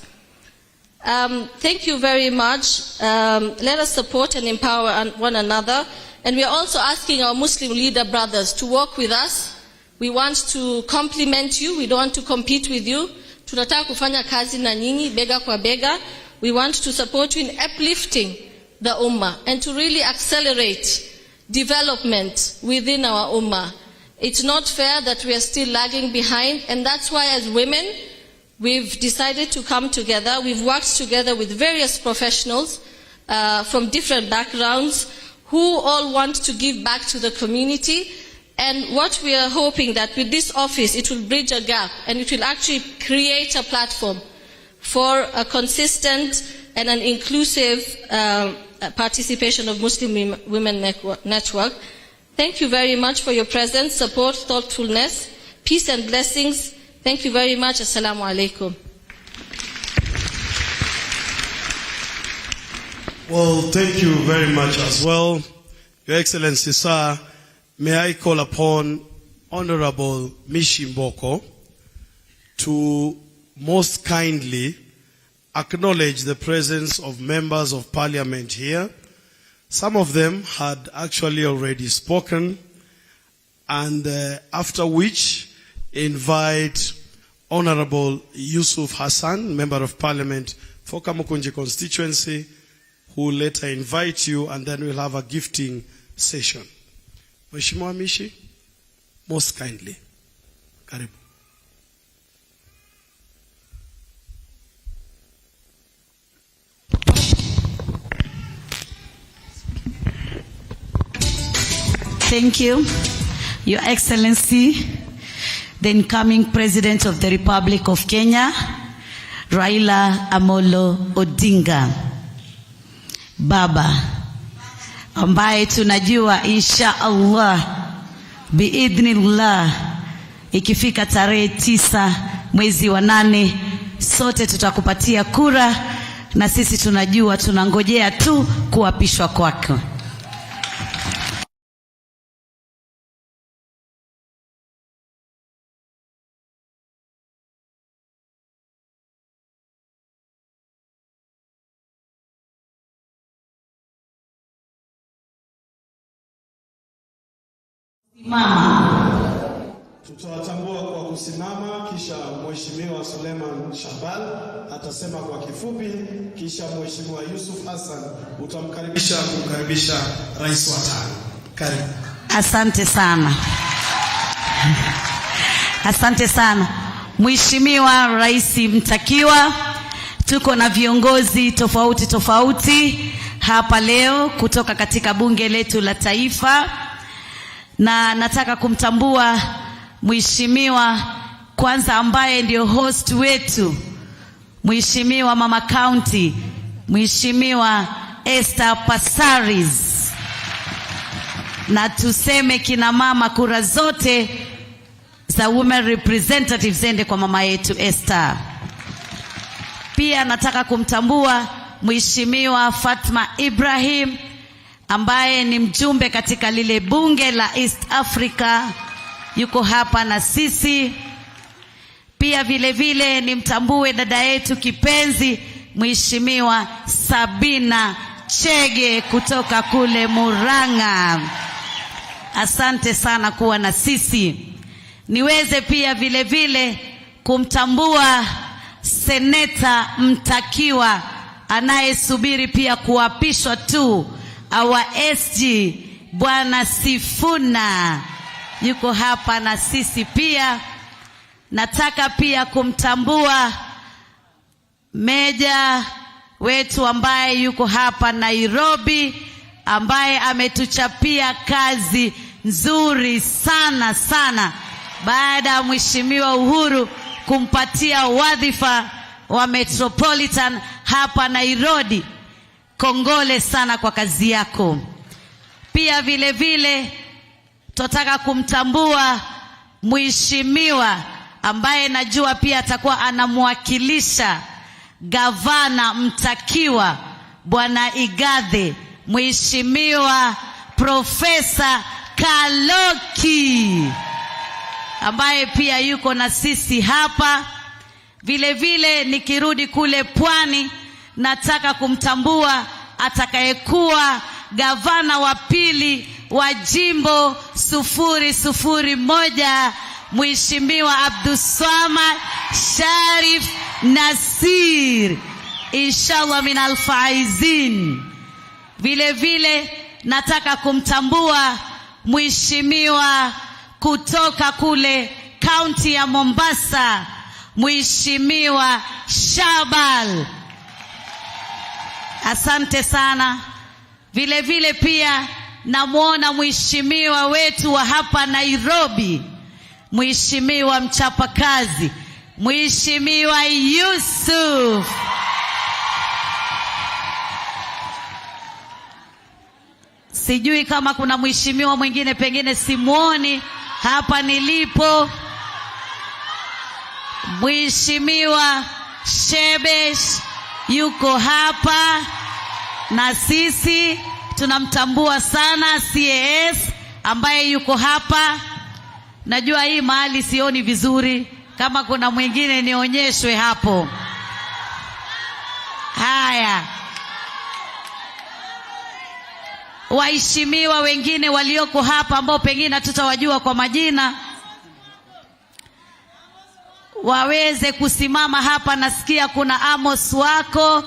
Speaker 1: Thank you very much. Let us support and empower one another. And we are also asking our Muslim leader brothers to work with us. We want to complement you. We don't want to compete with you. Tunataka kufanya kazi na nyinyi bega kwa bega. We want to support you in uplifting the ummah and to really accelerate development within our ummah. It's not fair that we are still lagging behind, and that's why as women we've decided to come together. We've worked together with various professionals from different backgrounds who all want to give back to the community. And what we are hoping that with this office, it will bridge a gap and it will actually create a platform for a consistent and an inclusive participation of Muslim Women Network. Thank you very much for your presence, support, thoughtfulness, peace and blessings. Thank you very much. Assalamu alaikum.
Speaker 2: Well, thank you very much as well. Your Excellency, sir, may I call upon Honorable Mishimboko to most kindly acknowledge the presence of members of parliament here. Some of them had actually already spoken, and after which invite Honorable Yusuf Hassan, Member of Parliament for Kamukunji constituency, who will later invite you, and then we'll have a gifting session. Mheshimiwa Mishi, most kindly. Karibu.
Speaker 3: Thank you, Your Excellency, the incoming President of the Republic of Kenya, Raila Amolo Odinga. Baba, ambaye tunajua insha Allah biidhnillah ikifika tarehe 9 mwezi wa 8 sote tutakupatia kura, na sisi tunajua tunangojea tu kuapishwa kwako. Mama,
Speaker 2: tutawatambua kwa kusimama, kisha Mheshimiwa Suleiman Shahbal atasema kwa kifupi, kisha Mheshimiwa Yusuf Hassan utamkaribisha kumkaribisha rais wa 5. Karibu.
Speaker 3: Asante sana. Asante sana. Mheshimiwa Rais mtakiwa, tuko na viongozi tofauti tofauti hapa leo kutoka katika bunge letu la taifa, na nataka kumtambua Mheshimiwa kwanza ambaye ndio host wetu, Mheshimiwa Mama County, Mheshimiwa Esther Passaris. Na tuseme kina mama, kura zote za women representatives zende kwa mama yetu Esther. Pia nataka kumtambua Mheshimiwa Fatma Ibrahim ambaye ni mjumbe katika lile bunge la East Africa, yuko hapa na sisi. Pia vile vile nimtambue dada yetu kipenzi Mheshimiwa Sabina Chege kutoka kule Murang'a. asante sana kuwa na sisi. Niweze pia vile vile kumtambua seneta mtakiwa anayesubiri pia kuapishwa tu, our SG Bwana Sifuna yuko hapa na sisi pia. Nataka pia kumtambua meja wetu ambaye yuko hapa Nairobi, ambaye ametuchapia kazi nzuri sana sana baada ya Mheshimiwa Uhuru kumpatia wadhifa wa Metropolitan hapa Nairobi. Kongole sana kwa kazi yako. Pia vile vile tunataka kumtambua mheshimiwa ambaye najua pia atakuwa anamwakilisha gavana mtakiwa Bwana Igathe, Mheshimiwa Profesa Kaloki ambaye pia yuko na sisi hapa. Vile vile nikirudi kule Pwani, nataka kumtambua atakayekuwa gavana wa pili wa jimbo 001 Mheshimiwa Abdulswamad Sharif Nasir, inshallah min alfaizin. Vile vile nataka kumtambua mheshimiwa kutoka kule kaunti ya Mombasa, Mheshimiwa Shabal, asante sana. Vile vile pia namuona mheshimiwa wetu wa hapa Nairobi, mheshimiwa mchapakazi, Mheshimiwa Yusuf. Sijui kama kuna mheshimiwa mwingine, pengine simuoni hapa nilipo. Mheshimiwa Shebesh yuko hapa na sisi, tunamtambua sana. CAS ambaye yuko hapa. Najua hii mahali sioni vizuri, kama kuna mwingine nionyeshwe hapo. Haya, waheshimiwa wengine walioko hapa ambao pengine tutawajua kwa majina waweze kusimama hapa. Nasikia kuna Amos wako,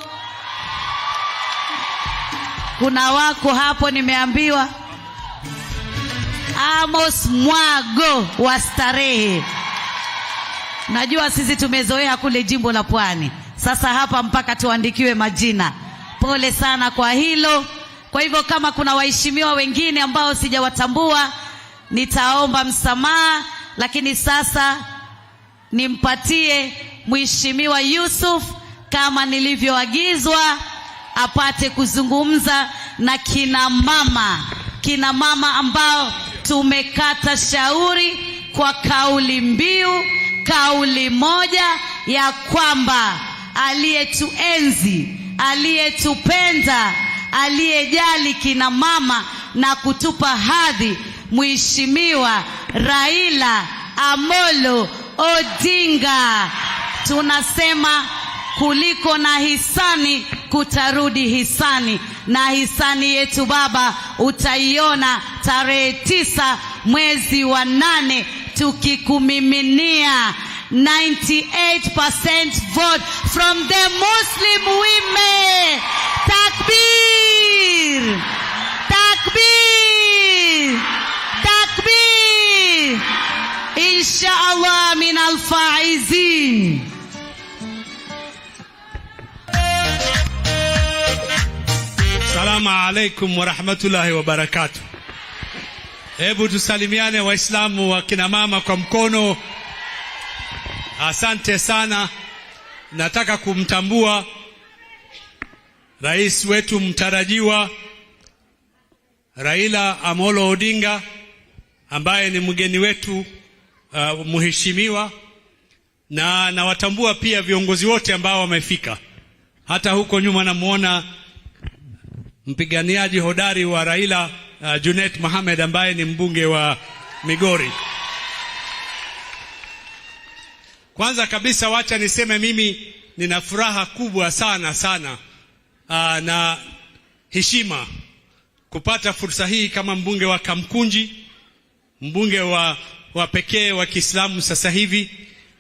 Speaker 3: kuna wako hapo, nimeambiwa Amos Mwago wa Starehe. Najua sisi tumezoea kule jimbo la Pwani, sasa hapa mpaka tuandikiwe majina. Pole sana kwa hilo. Kwa hivyo kama kuna waheshimiwa wengine ambao sijawatambua nitaomba msamaha, lakini sasa nimpatie Mheshimiwa Yusuf kama nilivyoagizwa apate kuzungumza na kina mama ambao tumekata shauri kwa kauli mbiu, kauli moja ya kwamba aliyetuenzi, aliyetupenda, aliyejali kina mama na kutupa hadhi, Mheshimiwa Raila Amolo Odinga. Tunasema kuliko na hisani kutarudi hisani, na hisani yetu Baba utaiona tarehe 9 mwezi wa 8 tukikumiminia 98% vote from the Muslim women. Takbir! Takbir! Takbir! Inshallah min alfaizin.
Speaker 4: Assalamu alaikum wa rahmatullahi wa barakatuh. Hebu tusalimiane Waislamu wa kina mama kwa mkono. Asante sana. Nataka kumtambua rais wetu mtarajiwa Raila Amolo Odinga ambaye ni mgeni wetu mheshimiwa, na nawatambua pia viongozi wote ambao wamefika. Hata huko nyuma namuona mpiganiaji hodari wa Raila Junet Mohamed ambaye ni mbunge wa Migori. Kwanza kabisa wacha niseme mimi nina furaha kubwa sana na heshima kupata fursa hii kama mbunge wa Kamkunji mbunge wa pekee wa Kiislamu sasa hivi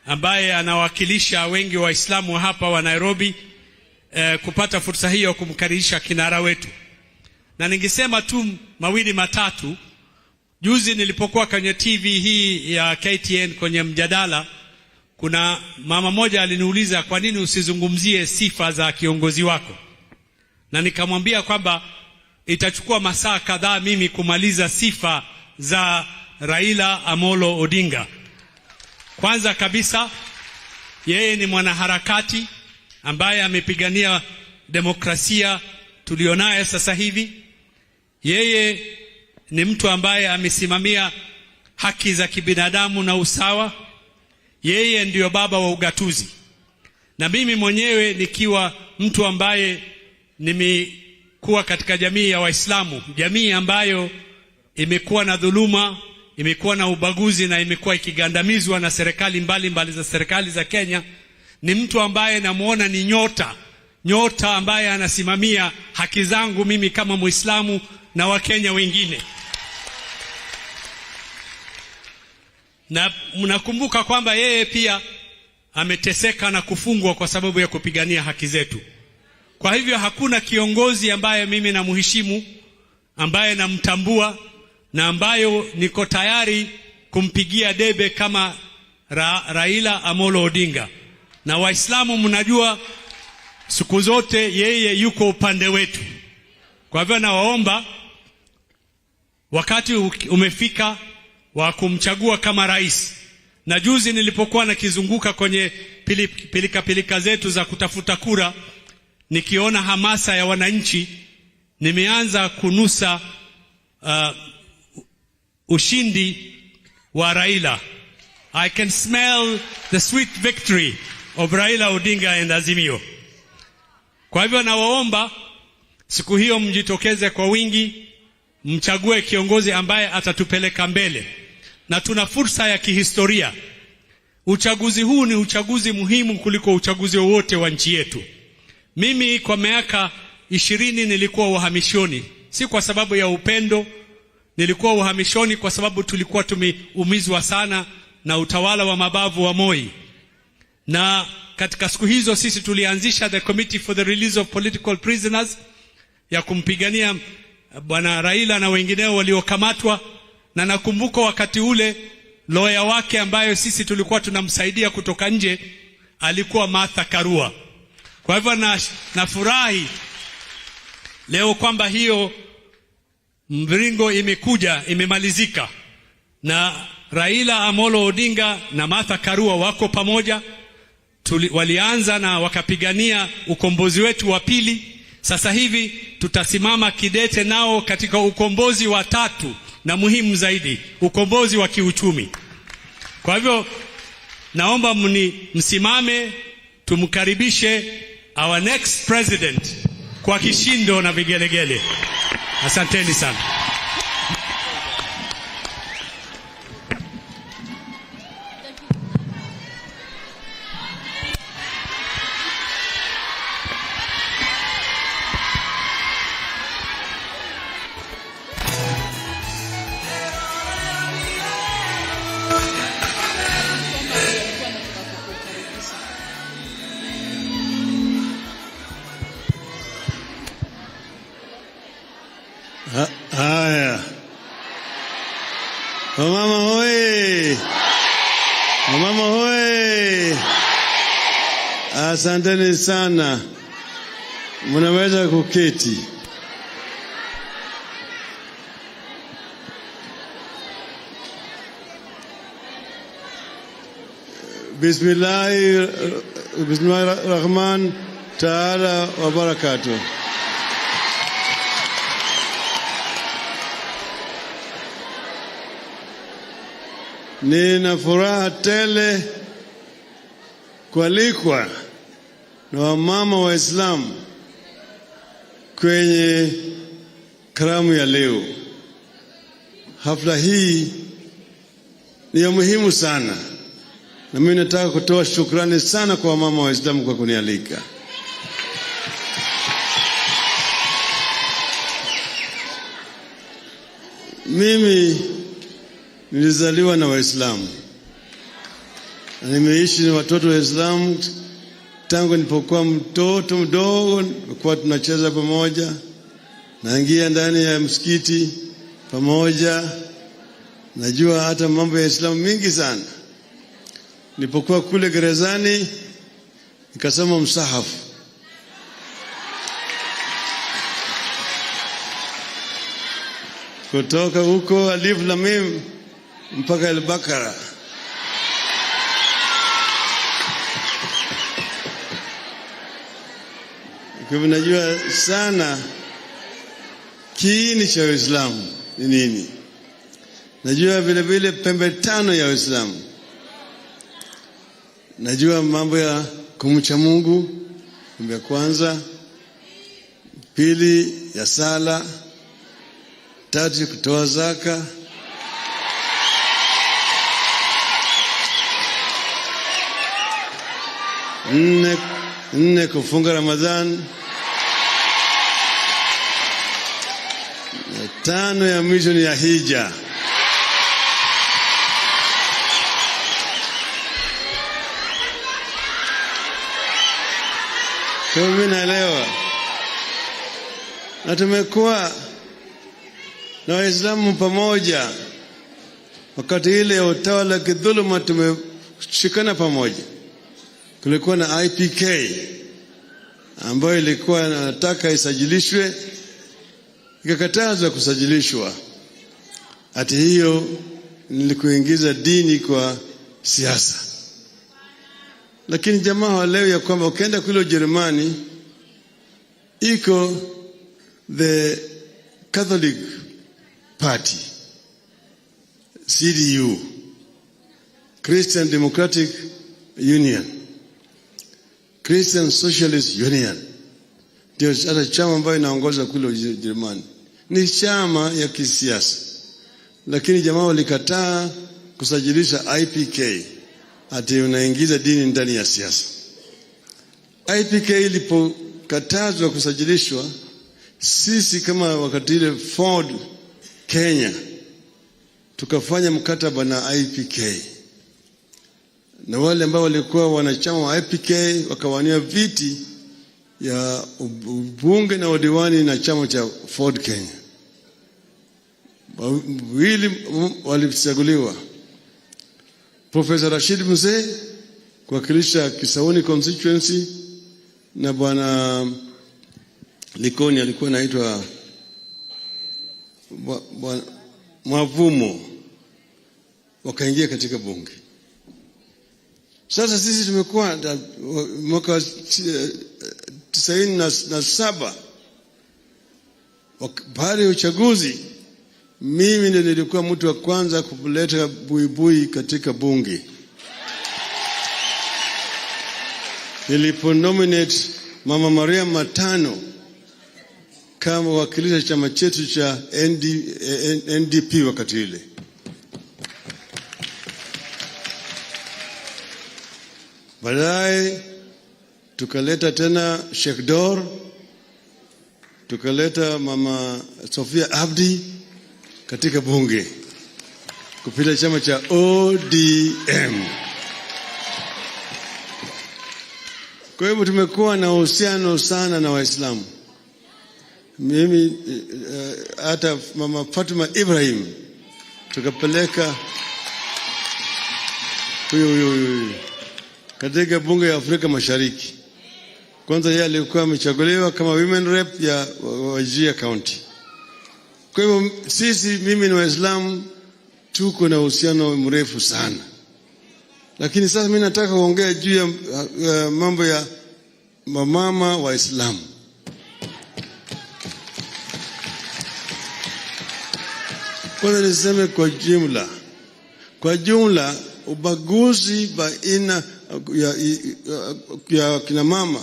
Speaker 4: ambaye anawakilisha wengi wa Waislamu hapa wa Nairobi, kupata fursa hiyo kumkaribisha kinara wetu. Na ningesema tu mawili matatu. Juzi nilipokuwa kwenye TV hii ya KTN kwenye mjadala, kuna mama moja aliniuliza kwa nini usizungumzie sifa za kiongozi wako, na nikamwambia kwamba itachukua masaa kadhaa mimi kumaliza sifa za Raila Amolo Odinga. Kwanza kabisa, yeye ni mwanaharakati ambaye amepigania demokrasia tulionayo sasa hivi. Yeye ni mtu ambaye amesimamia haki za kibinadamu na usawa. Yeye ndiyo baba wa ugatuzi. Na mimi mwenyewe nikiwa mtu ambaye nimekuwa katika jamii ya Waislamu, jamii ambayo imekuwa na dhuluma, imekuwa na ubaguzi na imekuwa ikigandamizwa na serikali mbalimbali za serikali za Kenya, ni mtu ambaye namuona ni nyota ambaye anasimamia haki zangu mimi kama Muislamu na Wakenya wengine. Na mnakumbuka kwamba yeye pia ameteseka na kufungwa kwa sababu ya kupigania haki zetu. Kwa hivyo hakuna kiongozi ambaye mimi namheshimu, ambaye namtambua na ambayo niko tayari kumpigia debe kama Raila Amolo Odinga. Na Waislamu mnajua siku zote yeye yuko upande wetu. Kwa hivyo nawaomba, wakati umefika wa kumchagua kama rais. Na juzi nilipokuwa nakizunguka kwenye pilika zetu za kutafuta kura, nikiona hamasa ya wananchi, nimeanza kunusa ushindi wa Raila. I can smell the sweet victory of Raila Odinga and Azimio. Kwa hivyo nawaomba siku hiyo mjitokeze kwa wingi, mchague kiongozi ambaye atatupeleka mbele. Na tuna fursa ya kihistoria. Uchaguzi huu ni uchaguzi muhimu kuliko uchaguzi wowote wa nchi yetu. Mimi kwa miaka 20 nilikuwa uhamishoni, si kwa sababu ya upendo. Nilikuwa uhamishoni kwa sababu tulikuwa tumeumizwa sana na utawala wa mabavu wa Moi. Na katika siku hizo sisi tulianzisha the Committee for the Release of Political Prisoners ya kumpigania bwana Raila na wengineo waliokamatwa. Na nakumbuka wakati ule lawyer wake ambayo sisi tulikuwa tunamsaidia kutoka nje alikuwa Martha Karua. Kwa hivyo nafurahi leo kwamba hiyo mviringo imemalizika, na Raila Amolo Odinga na Martha Karua wako pamoja. Walianza na wakapigania ukombozi wetu wa pili. Sasa hivi tutasimama kidete nao katika ukombozi wa tatu na muhimu zaidi, ukombozi wa kiuchumi. Kwa hivyo naomba msimame tumkaribishe our next president kwa kishindo na vigelegele. Asanteni sana.
Speaker 5: Haya, wamama hoye, wamama hoye, asanteni sana. Mnaweza kuketi. Bismillahirrahman taala wa barakatuh. Nina furaha tele kualikwa na wamama wa Islam kwenye karamu ya leo. Hafla hii ni ya muhimu sana, na mimi nataka kutoa shukrani sana kwa wamama wa Islam kwa kunialika. Mimi nilizaliwa na Waislamu. Na nimeishi na watoto Waislamu tangu nilipokuwa mtoto mdogo, kwa tunacheza pamoja, naingia ndani ya msikiti pamoja. Najua hata mambo ya Islamu mingi sana. Nilipokuwa kule gerezani nikasoma msahafu. Kutoka huko Alif Lam Mim mpaka Al-Baqara. Kwa najua sana kiini cha Uislamu ni nini. Najua vile vile pembe tano ya Uislamu. Najua mambo ya kumcha Mungu, mambo ya kwanza, pili ya sala, tatu kutoa zaka, nne kufunga Ramadhan, tano ya mwisho ni ya hija. Kwa mimi naelewa. Na tumekuwa na Waislamu pamoja. Wakati ile ya utawala kidhuluma tumeshikana pamoja. Kulikuwa na IPK ambayo ilikuwa inataka isajilishwe, ikakatazwa kusajilishwa. Ati hiyo nilikuingiza dini kwa siasa. Lakini jamaa waleo ya kwamba ukienda kule Ujerumani iko the Catholic Party, CDU, Christian Democratic Union, Christian Socialist Union. Ndio hata chama ambayo inaongoza kule Ujerumani. Ni chama ya kisiasa. Lakini jamaa walikataa kusajilisha IPK. Ati unaingiza dini ndani ya siasa. IPK ilipokatazwa kusajilishwa, sisi kama wakati ile Ford Kenya tukafanya mkataba na IPK. Na wale ambao walikuwa wanachama wa IPK wakawania viti ya ubunge na udiwani na chama cha Ford Kenya. Wili walichaguliwa. Professor Rashid Mzee kuwakilisha Kisauni constituency na bwana Likoni alikuwa anaitwa Mwavumo, wakaingia katika bunge. Sasa sisi tumekuwa mwaka 97 baada ya uchaguzi, mimi ndiye nilikuwa mtu wa kwanza kuleta buibui katika bunge. Niliponominate Mama Maria Matano kama wakilisha chama chetu cha NDP wakati ile. Baadaye tukaleta tena Sheikh Dor, tukaleta Mama Sofia Abdi katika bunge kupita chama cha ODM. Kwa hivyo tumekuwa na uhusiano sana na Waislamu. Mimi hata Mama Fatima Ibrahim tukapeleka huyo katika bunge ya Afrika Mashariki. Kwanza yeye alikuwa amechaguliwa kama women rep ya Wajir County. Kwa hivyo sisi, mimi na Waislamu tuko na uhusiano mrefu sana. Lakini sasa mimi nataka kuongea juu ya mambo ya mama Waislamu. Kwanza niseme kwa jumla ubaguzi baina ya kina mama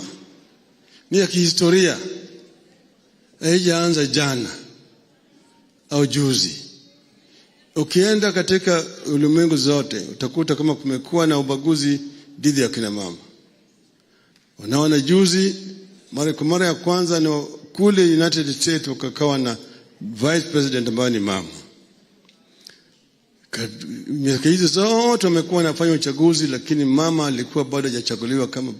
Speaker 5: ni ya kihistoria. Haijaanza jana au juzi. Ukienda katika ulimwengu zote utakuta kama kumekuwa na ubaguzi dhidi ya kina mama. Wanaona juzi mara ya kwanza ni kule United States wakakawa na vice president ambaye ni mama. Miaka hizo zote wamekuwa wanafanya uchaguzi, lakini mama alikuwa bado hajachaguliwa kama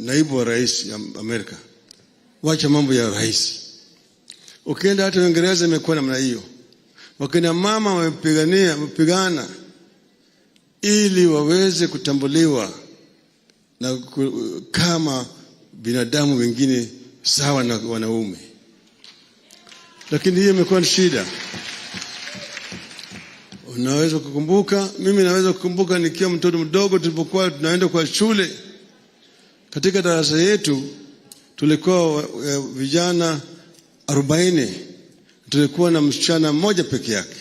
Speaker 5: naibu wa rais ya Amerika. Wacha mambo ya rais. Ukienda hata Uingereza imekuwa namna hiyo. Wakina mama wamepigana ili waweze kutambuliwa na kama binadamu wengine sawa na wanaume. Lakini hiyo imekuwa shida. Unaweza kukumbuka, mimi naweza kukumbuka nikiwa mtoto mdogo tulipokuwa tunaenda kwa shule. Katika darasa yetu tulikuwa vijana 40. Tulikuwa na msichana mmoja peke yake.